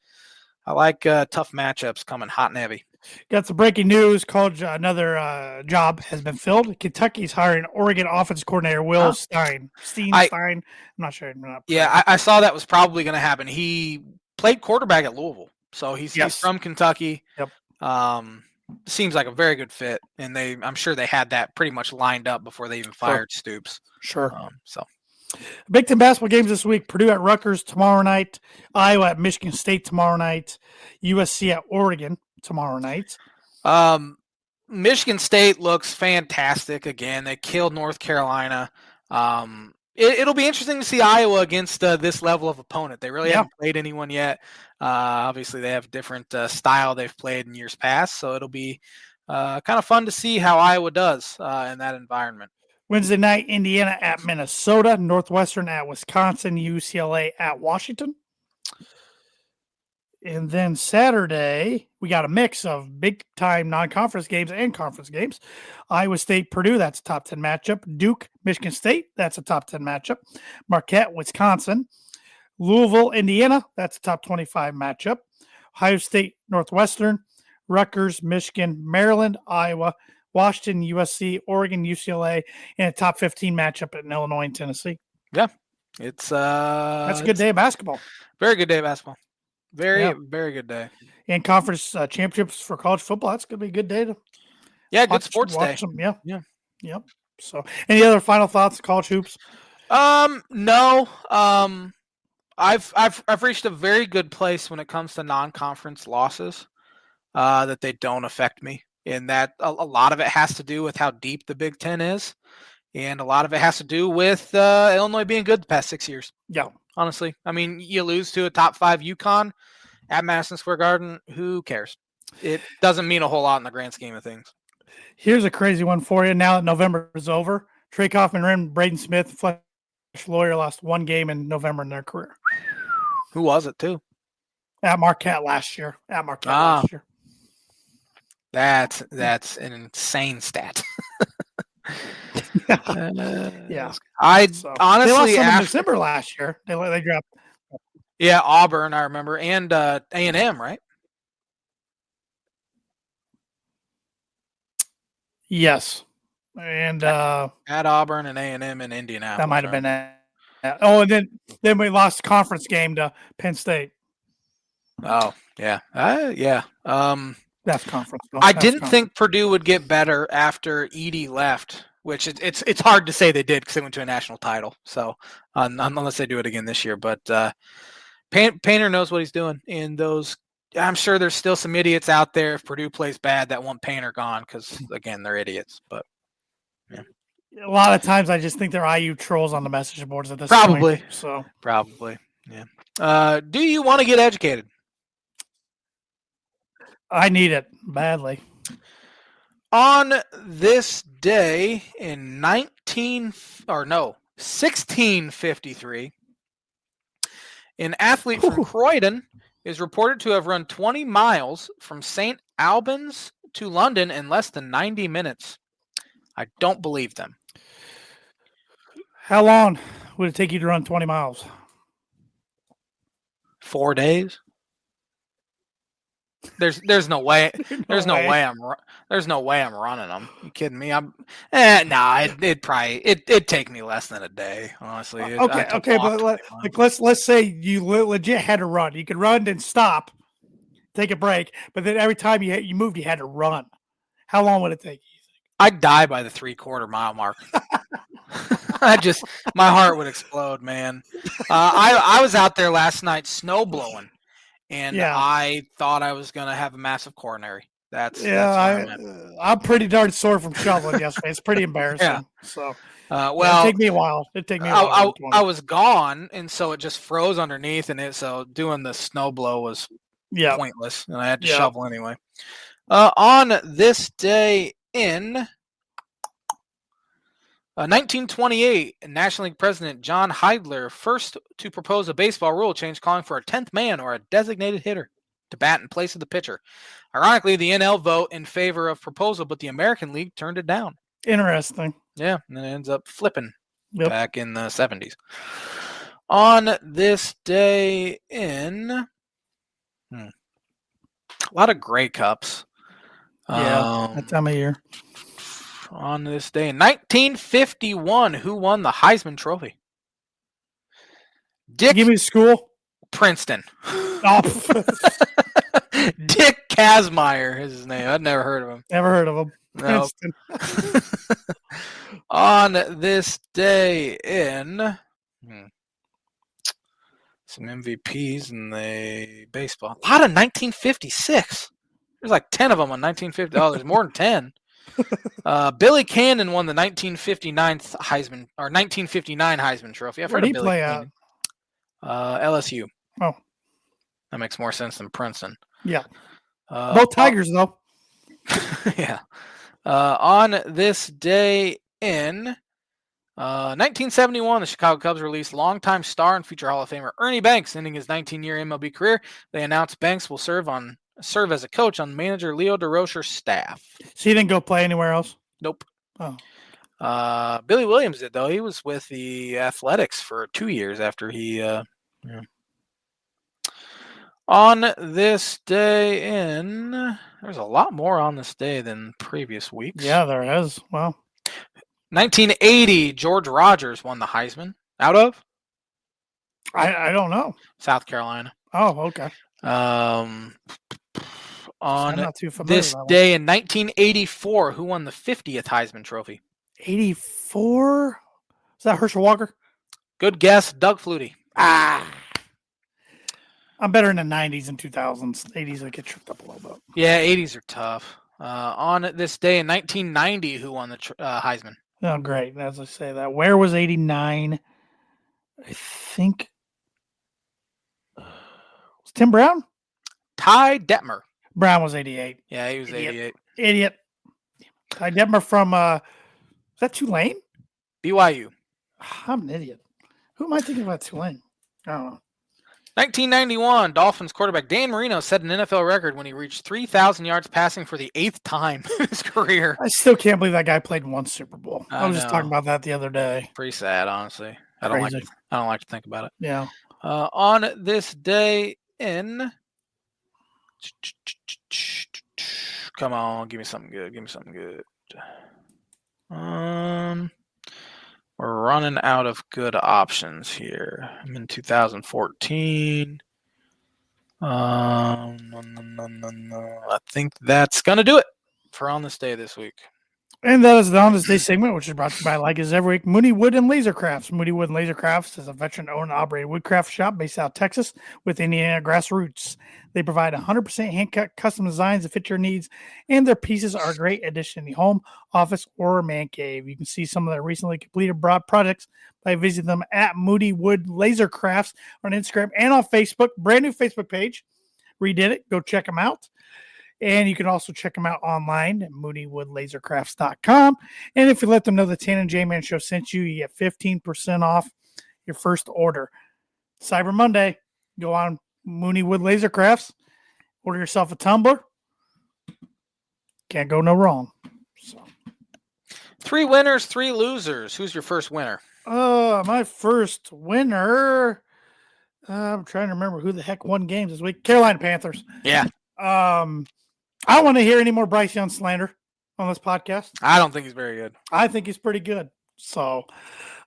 like tough matchups coming hot and heavy. Got some breaking news. College, another job has been filled. Kentucky's hiring Oregon offense coordinator Will Stein. I'm not sure. I saw that was probably going to happen. He played quarterback at Louisville, so he's from Kentucky. Yep. Seems like a very good fit, and I'm sure they had that pretty much lined up before they even fired Stoops. Sure. So Big Ten basketball games this week: Purdue at Rutgers tomorrow night, Iowa at Michigan State tomorrow night, USC at Oregon tomorrow night. Michigan State looks fantastic again. They killed North Carolina. It'll be interesting to see Iowa against this level of opponent. They really haven't played anyone yet. Obviously, they have a different style they've played in years past, so it'll be kind of fun to see how Iowa does in that environment. Wednesday night, Indiana at Minnesota, Northwestern at Wisconsin, UCLA at Washington. And then Saturday, we got a mix of big-time non-conference games and conference games. Iowa State, Purdue, that's a top 10 matchup. Duke, Michigan State, that's a top 10 matchup. Marquette, Wisconsin. Louisville, Indiana, that's a top 25 matchup. Ohio State, Northwestern. Rutgers, Michigan, Maryland, Iowa, Washington, USC, Oregon, UCLA, and a top 15 matchup in Illinois and Tennessee. Yeah, it's that's a good day of basketball. Very good day of basketball. Very good day. And conference championships for college football. That's going to be a good day to good sports day. Yep. So, any other final thoughts, college hoops? No. I've reached a very good place when it comes to non-conference losses. That they don't affect me, and that a lot of it has to do with how deep the Big Ten is, and a lot of it has to do with Illinois being good the past 6 years. Yeah. Honestly, I mean, you lose to a top 5 UConn at Madison Square Garden. Who cares? It doesn't mean a whole lot in the grand scheme of things. Here's a crazy one for you. Now that November is over, Trey Kaufman and Braden Smith, Fletch Lawyer, lost one game in November in their career. Who was it too? At Marquette last year. Last year. That's an insane stat. Yeah. Honestly, they lost some in December last year. They dropped. Yeah, Auburn, I remember, and A&M, right? Yes, and at Auburn and A&M in Indianapolis. That might have been that. Oh, and then we lost conference game to Penn State. Oh yeah, yeah. That's conference. I didn't think Purdue would get better after Edey left, which it's hard to say they did because they went to a national title. So unless they do it again this year, but Painter knows what he's doing. And those, I'm sure there's still some idiots out there if Purdue plays bad that want Painter gone because again they're idiots. But yeah, a lot of times I just think they're IU trolls on the message boards at this probably. point. So probably, yeah. Do you want to get educated? I need it badly. On this day in 1653, an athlete from Croydon is reported to have run 20 miles from St. Albans to London in less than 90 minutes. I don't believe them. How long would it take you to run 20 miles? 4 days. There's no way. There's no way I'm running them. You kidding me? It'd take me less than a day, honestly. Okay, but let's say you legit had to run. You could run and stop, take a break, but then every time you moved, you had to run. How long would it take you? I'd die by the 3/4 mile mark. My heart would explode, man. I was out there last night snow blowing. And I thought I was going to have a massive coronary. I'm pretty darn sore from shoveling yesterday. It's pretty embarrassing. Yeah. So, it'd take me a while. I was gone, and so it just froze underneath, and so doing the snow blow was pointless, and I had to shovel anyway. On this day in 1928, National League President John Heidler first to propose a baseball rule change calling for a 10th man or a designated hitter to bat in place of the pitcher. Ironically, the NL vote in favor of proposal, but the American League turned it down. Interesting. Yeah, and it ends up flipping back in the 70s. On this day in a lot of Grey Cups. That time of year. On this day in 1951, who won the Heisman Trophy? Give me the school. Princeton. Oh. Dick Kazmaier is his name. I'd never heard of him. Never heard of him. Nope. Princeton. On this day in some MVPs in the baseball. A lot of 1956. There's like 10 of them on 1950. Oh, there's more than 10. Billy Cannon won the 1959 Heisman Trophy. I've heard of Billy Cannon. LSU. Oh, that makes more sense than Princeton. Yeah, both Tigers though. Yeah. On this day in 1971, the Chicago Cubs released longtime star and future Hall of Famer Ernie Banks, ending his 19-year MLB career. They announced Banks will serve as a coach on manager Leo DeRocher's staff. So he didn't go play anywhere else? Nope. Oh. Billy Williams did, though. He was with the Athletics for 2 years after he On this day there's a lot more on this day than previous weeks. Yeah, there is. Well, 1980, George Rogers won the Heisman. Out of? I don't know. South Carolina. Oh, okay. On this day in 1984, who won the 50th Heisman Trophy? 84? Is that Herschel Walker? Good guess, Doug Flutie. I'm better in the 90s and 2000s. 80s, I get tripped up a little bit. Yeah, 80s are tough. On this day in 1990, who won the Heisman? Oh, great. As I say that. Where was 89? I think. Was Tim Brown? Ty Detmer. Brown was 88. Yeah, he was 88. Idiot. Ty Detmer from, is that Tulane? BYU. I'm an idiot. Who am I thinking about Tulane? I don't know. 1991, Dolphins quarterback Dan Marino set an NFL record when he reached 3,000 yards passing for the 8th time in his career. I still can't believe that guy played one Super Bowl. I was just know. talking about that the other day. Pretty sad, honestly. I Crazy. don't like to think about it. Yeah. On this day in, come on, give me something good. We're running out of good options here. I'm in 2014. I think that's gonna do it for On This Day this week. And that is the On This Day segment, which is brought to you by, like is every week, Moody Wood and Laser Crafts. Moody Wood and Laser Crafts is a veteran-owned and operated woodcraft shop based out of Texas with Indiana grassroots. They provide 100% hand-cut custom designs that fit your needs, and their pieces are a great addition to the home, office, or man cave. You can see some of their recently completed projects by visiting them at Moody Wood Laser Crafts on Instagram and on Facebook. Brand new Facebook page. Redid it. Go check them out. And you can also check them out online at moodywoodlasercrafts.com. And if you let them know the Tan and J-Man Show sent you, you get 15% off your first order. Cyber Monday, go on Moody Wood Laser Crafts, order yourself a tumbler. Can't go no wrong. So. 3 winners, 3 losers. Who's your first winner? My first winner. I'm trying to remember who the heck won games this week. Carolina Panthers. Yeah. I don't want to hear any more Bryce Young slander on this podcast. I don't think he's very good. I think he's pretty good. So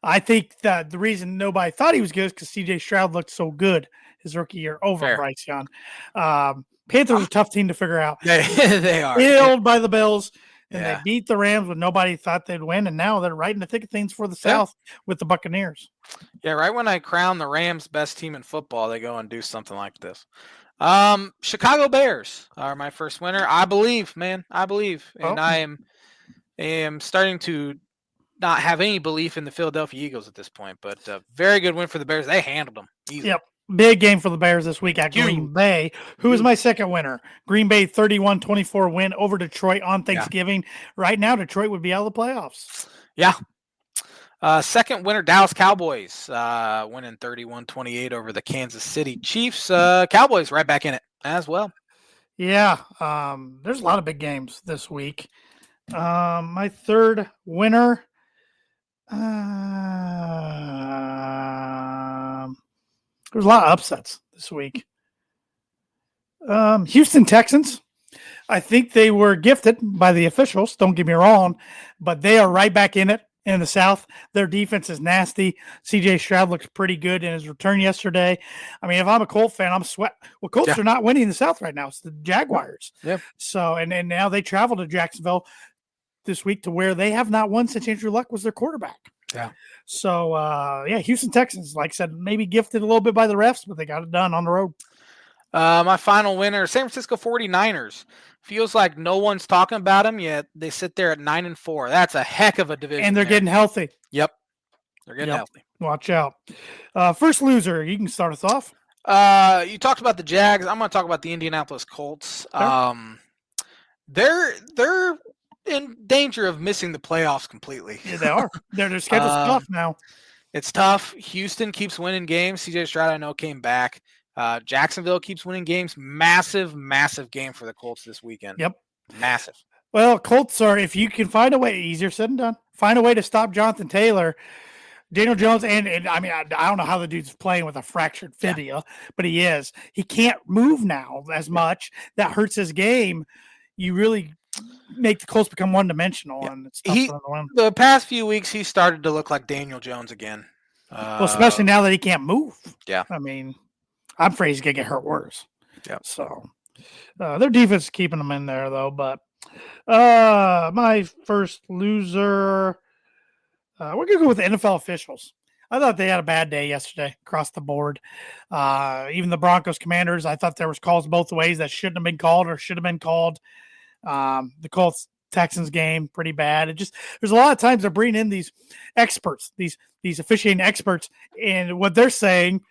I think that the reason nobody thought he was good is because CJ Stroud looked so good his rookie year over Bryce Young. Panthers are a tough team to figure out. They are. Killed by the Bills, and they beat the Rams when nobody thought they'd win, and now they're right in the thick of things for the South with the Buccaneers. Yeah, right when I crown the Rams best team in football, they go and do something like this. Chicago Bears are my first winner. I believe, man. I believe. And I am starting to not have any belief in the Philadelphia Eagles at this point, but very good win for the Bears. They handled them easily. Yep. Big game for the Bears this week at Green Bay. Who is my second winner? Green Bay 31-24 win over Detroit on Thanksgiving. Right now, Detroit would be out of the playoffs. Yeah. Second winner, Dallas Cowboys, winning 31-28 over the Kansas City Chiefs. Cowboys right back in it as well. Yeah, there's a lot of big games this week. My third winner, there's a lot of upsets this week. Houston Texans. I think they were gifted by the officials, don't get me wrong, but they are right back in it. In the South, their defense is nasty. CJ Stroud looks pretty good in his return yesterday. I mean, if I'm a Colts fan, I'm sweat. Well, Colts are not winning the South right now. It's the Jaguars. Yeah. So, and now they travel to Jacksonville this week to where they have not won since Andrew Luck was their quarterback. Yeah. So, Houston Texans, like I said, maybe gifted a little bit by the refs, but they got it done on the road. My final winner, San Francisco 49ers. Feels like no one's talking about them yet. They sit there at 9-4. That's a heck of a division. And they're getting healthy. Yep. They're getting healthy. Watch out. First loser, you can start us off. You talked about the Jags. I'm going to talk about the Indianapolis Colts. Sure. They're in danger of missing the playoffs completely. Yeah, they are. Their schedule's tough now. It's tough. Houston keeps winning games. CJ Stroud, I know, came back. Jacksonville keeps winning games. Massive game for the Colts this weekend. Yep. Massive. Well, Colts are, if you can find a way, easier said than done, find a way to stop Jonathan Taylor, Daniel Jones, and I mean, I don't know how the dude's playing with a fractured fibula, but he is. He can't move now as much. That hurts his game. You really make the Colts become one-dimensional, and it's tough for them to win. The past few weeks, he started to look like Daniel Jones again. Well, especially now that he can't move. Yeah. I mean, I'm afraid he's going to get hurt worse. Yeah. So their defense is keeping them in there, though. But my first loser, we're going to go with the NFL officials. I thought they had a bad day yesterday across the board. Even the Broncos Commanders, I thought there was calls both ways that shouldn't have been called or should have been called. The Colts Texans game, pretty bad. There's a lot of times they're bringing in these experts, these officiating experts, and what they're saying,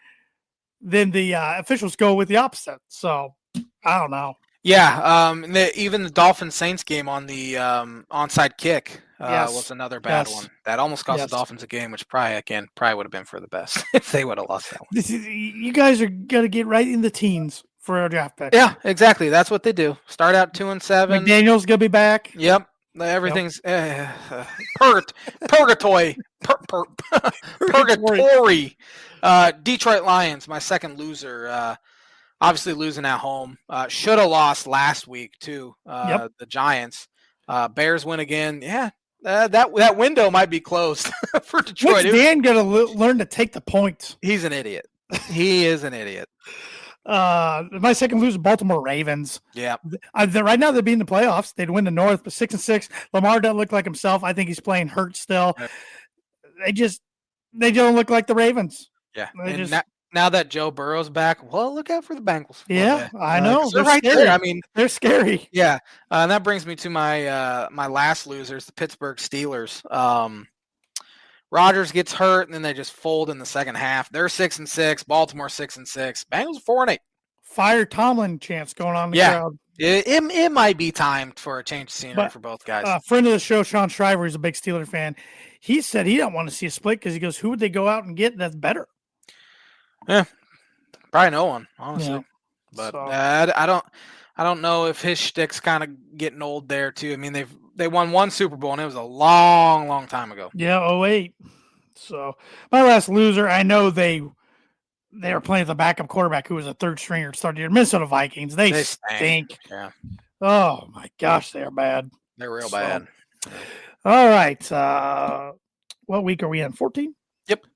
then the officials go with the opposite. So I don't know. Yeah, even the Dolphins Saints game on the onside kick Yes. was another bad Yes. one. That almost cost Yes. the Dolphins a game, which probably would have been for the best if they would have lost that one. You guys are gonna get right in the teens for our draft pick. Yeah, exactly. That's what they do. Start out 2-7. McDaniel's gonna be back. Yep. Everything's purgatory. Purgatory. Detroit Lions, my second loser. Obviously losing at home. Should have lost last week too. Yep. The Giants. Bears win again. Yeah. That window might be closed for Detroit. What's Dan gonna learn to take the points? He's an idiot. He is an idiot. My second loser, Baltimore Ravens. Yeah. Right now they're being the playoffs. They'd win the North, but 6-6. Lamar doesn't look like himself. I think he's playing hurt still. They don't look like the Ravens. Yeah. Now that Joe Burrow's back, well, look out for the Bengals. Yeah, I know. They're right there. I mean, they're scary. Yeah, and that brings me to my my last losers, the Pittsburgh Steelers. Rodgers gets hurt, and then they just fold in the second half. They're 6-6. Baltimore 6-6. Bengals 4-8. Fire Tomlin chance going on in the crowd. It might be time for a change of scenery for both guys. Friend of the show, Sean Shriver, is a big Steeler fan. He said he don't want to see a split because he goes, "Who would they go out and get that's better?" Yeah, probably no one, honestly. Yeah. But I don't know if his shtick's kind of getting old there too. I mean, they won one Super Bowl and it was a long, long time ago. Yeah, 08. So my last loser, I know they were playing with a backup quarterback who was a third stringer started here. Minnesota Vikings. They stink. Yeah. Oh my gosh, they are bad. They're real bad. All right. What week are we in? 14? Yep.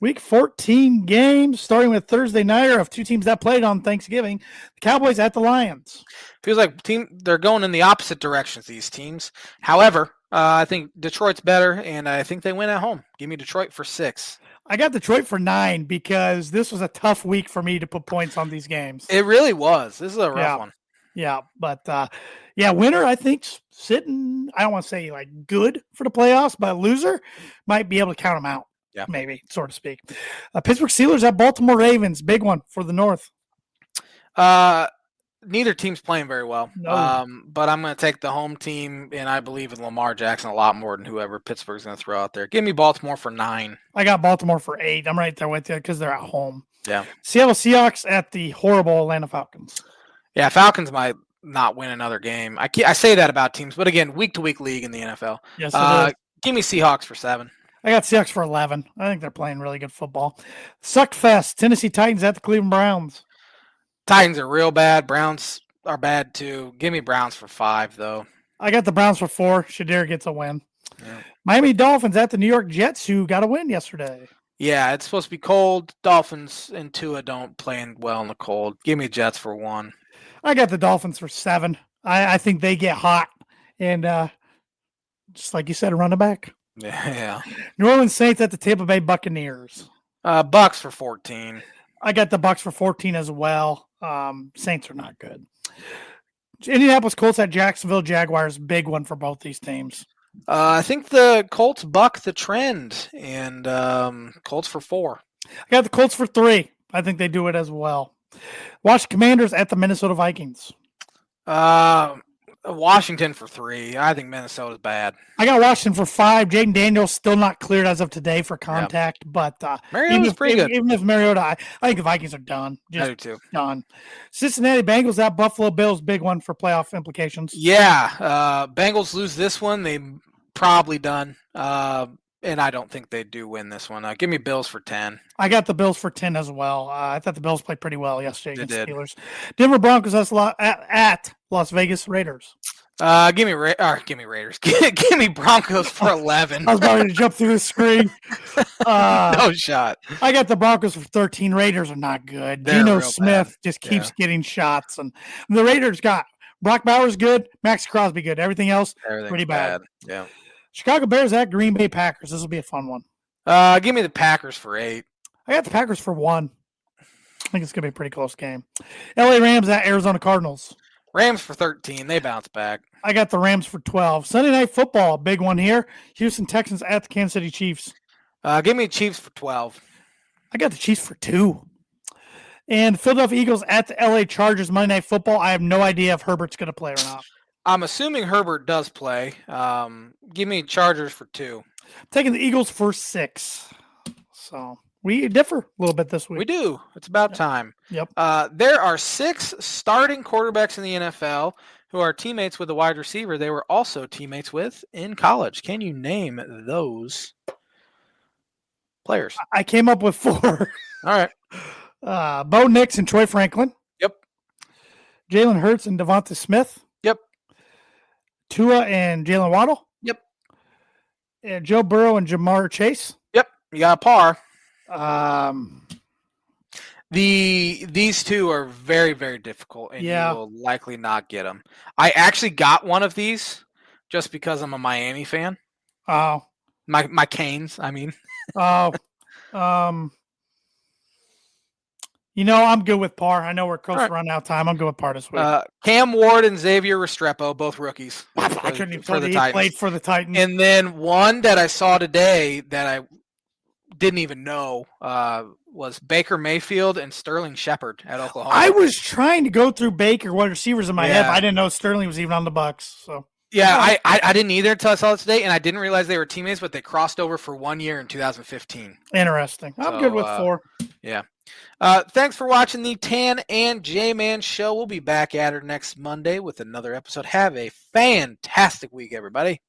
Week 14 games, starting with Thursday nighter of two teams that played on Thanksgiving. The Cowboys at the Lions. Feels like they're going in the opposite directions, these teams. However, I think Detroit's better, and I think they win at home. Give me Detroit for 6. I got Detroit for 9 because this was a tough week for me to put points on these games. It really was. This is a rough one. Yeah, but winner, I think, sitting, I don't want to say like good for the playoffs, but loser might be able to count them out. Yeah, maybe, so to speak. Pittsburgh Steelers at Baltimore Ravens, big one for the North. Neither team's playing very well. No. But I'm going to take the home team, and I believe in Lamar Jackson a lot more than whoever Pittsburgh's going to throw out there. Give me Baltimore for 9. I got Baltimore for 8. I'm right there with you because they're at home. Yeah. Seattle Seahawks at the horrible Atlanta Falcons. Yeah, Falcons might not win another game. I say that about teams, but again, week-to-week league in the NFL. Yes, it is. Give me Seahawks for 7. I got Seahawks for 11. I think they're playing really good football. Suckfest, Tennessee Titans at the Cleveland Browns. Titans are real bad. Browns are bad too. Give me Browns for 5, though. I got the Browns for 4. Shadir gets a win. Yeah. Miami Dolphins at the New York Jets, who got a win yesterday. Yeah, it's supposed to be cold. Dolphins and Tua don't play well in the cold. Give me Jets for 1. I got the Dolphins for 7. I think they get hot. And just like you said, run it back. Yeah. New Orleans Saints at the Tampa Bay Buccaneers. Bucks for 14. I got the Bucks for 14 as well. Saints are not good. Indianapolis Colts at Jacksonville Jaguars. Big one for both these teams. I think the Colts buck the trend, and Colts for 4. I got the Colts for 3. I think they do it as well. Washington Commanders at the Minnesota Vikings. Washington for 3. I think Minnesota's bad. I got Washington for 5. Jaden Daniels still not cleared as of today for contact, but Mariota's pretty good. Even if Mariota, I think the Vikings are done. I do too. Done. Cincinnati Bengals at Buffalo Bills, big one for playoff implications. Yeah, Bengals lose this one, they probably done. And I don't think they do win this one. Give me Bills for 10. I got the Bills for 10 as well. I thought the Bills played pretty well yesterday against the Steelers. Denver Broncos at Las Vegas Raiders. Give me Raiders. Give me Broncos for 11. I was about to jump through the screen. No shot. I got the Broncos for 13. Raiders are not good. Geno Smith just keeps getting shots. And the Raiders got Brock Bowers good, Max Crosby good. Everything else pretty bad. Yeah. Chicago Bears at Green Bay Packers. This will be a fun one. Give me the Packers for 8. I got the Packers for 1. I think it's going to be a pretty close game. LA Rams at Arizona Cardinals. Rams for 13. They bounce back. I got the Rams for 12. Sunday Night Football, big one here. Houston Texans at the Kansas City Chiefs. Give me Chiefs for 12. I got the Chiefs for 2. And Philadelphia Eagles at the LA Chargers Monday Night Football. I have no idea if Herbert's going to play or not. I'm assuming Herbert does play. Give me Chargers for 2. I'm taking the Eagles for 6. So we differ a little bit this week. We do. It's about time. Yep. There are 6 starting quarterbacks in the NFL who are teammates with a wide receiver they were also teammates with in college. Can you name those players? I came up with 4. All right. Bo Nix and Troy Franklin. Yep. Jalen Hurts and Devonta Smith. Yep. Tua and Jalen Waddle. Yep. And Joe Burrow and Jamar Chase. Yep. You got a par. These 2 are very, very difficult, and you will likely not get them. I actually got one of these just because I'm a Miami fan. Oh. My Canes, I mean. Oh. I'm good with par. I know we're close to run out of time. I'm good with par this week. Cam Ward and Xavier Restrepo, both rookies. I couldn't even tell he played for the Titans. And then one that I saw today that I didn't even know was Baker Mayfield and Sterling Shepard at Oklahoma. I was trying to go through Baker wide receivers in my head, but I didn't know Sterling was even on the Bucks. So yeah, I didn't either until I saw it today, and I didn't realize they were teammates, but they crossed over for 1 year in 2015. Interesting. I'm good with 4. Yeah. Thanks for watching the Tan and J-Man show. We'll be back at her next Monday with another episode. Have a fantastic week, everybody.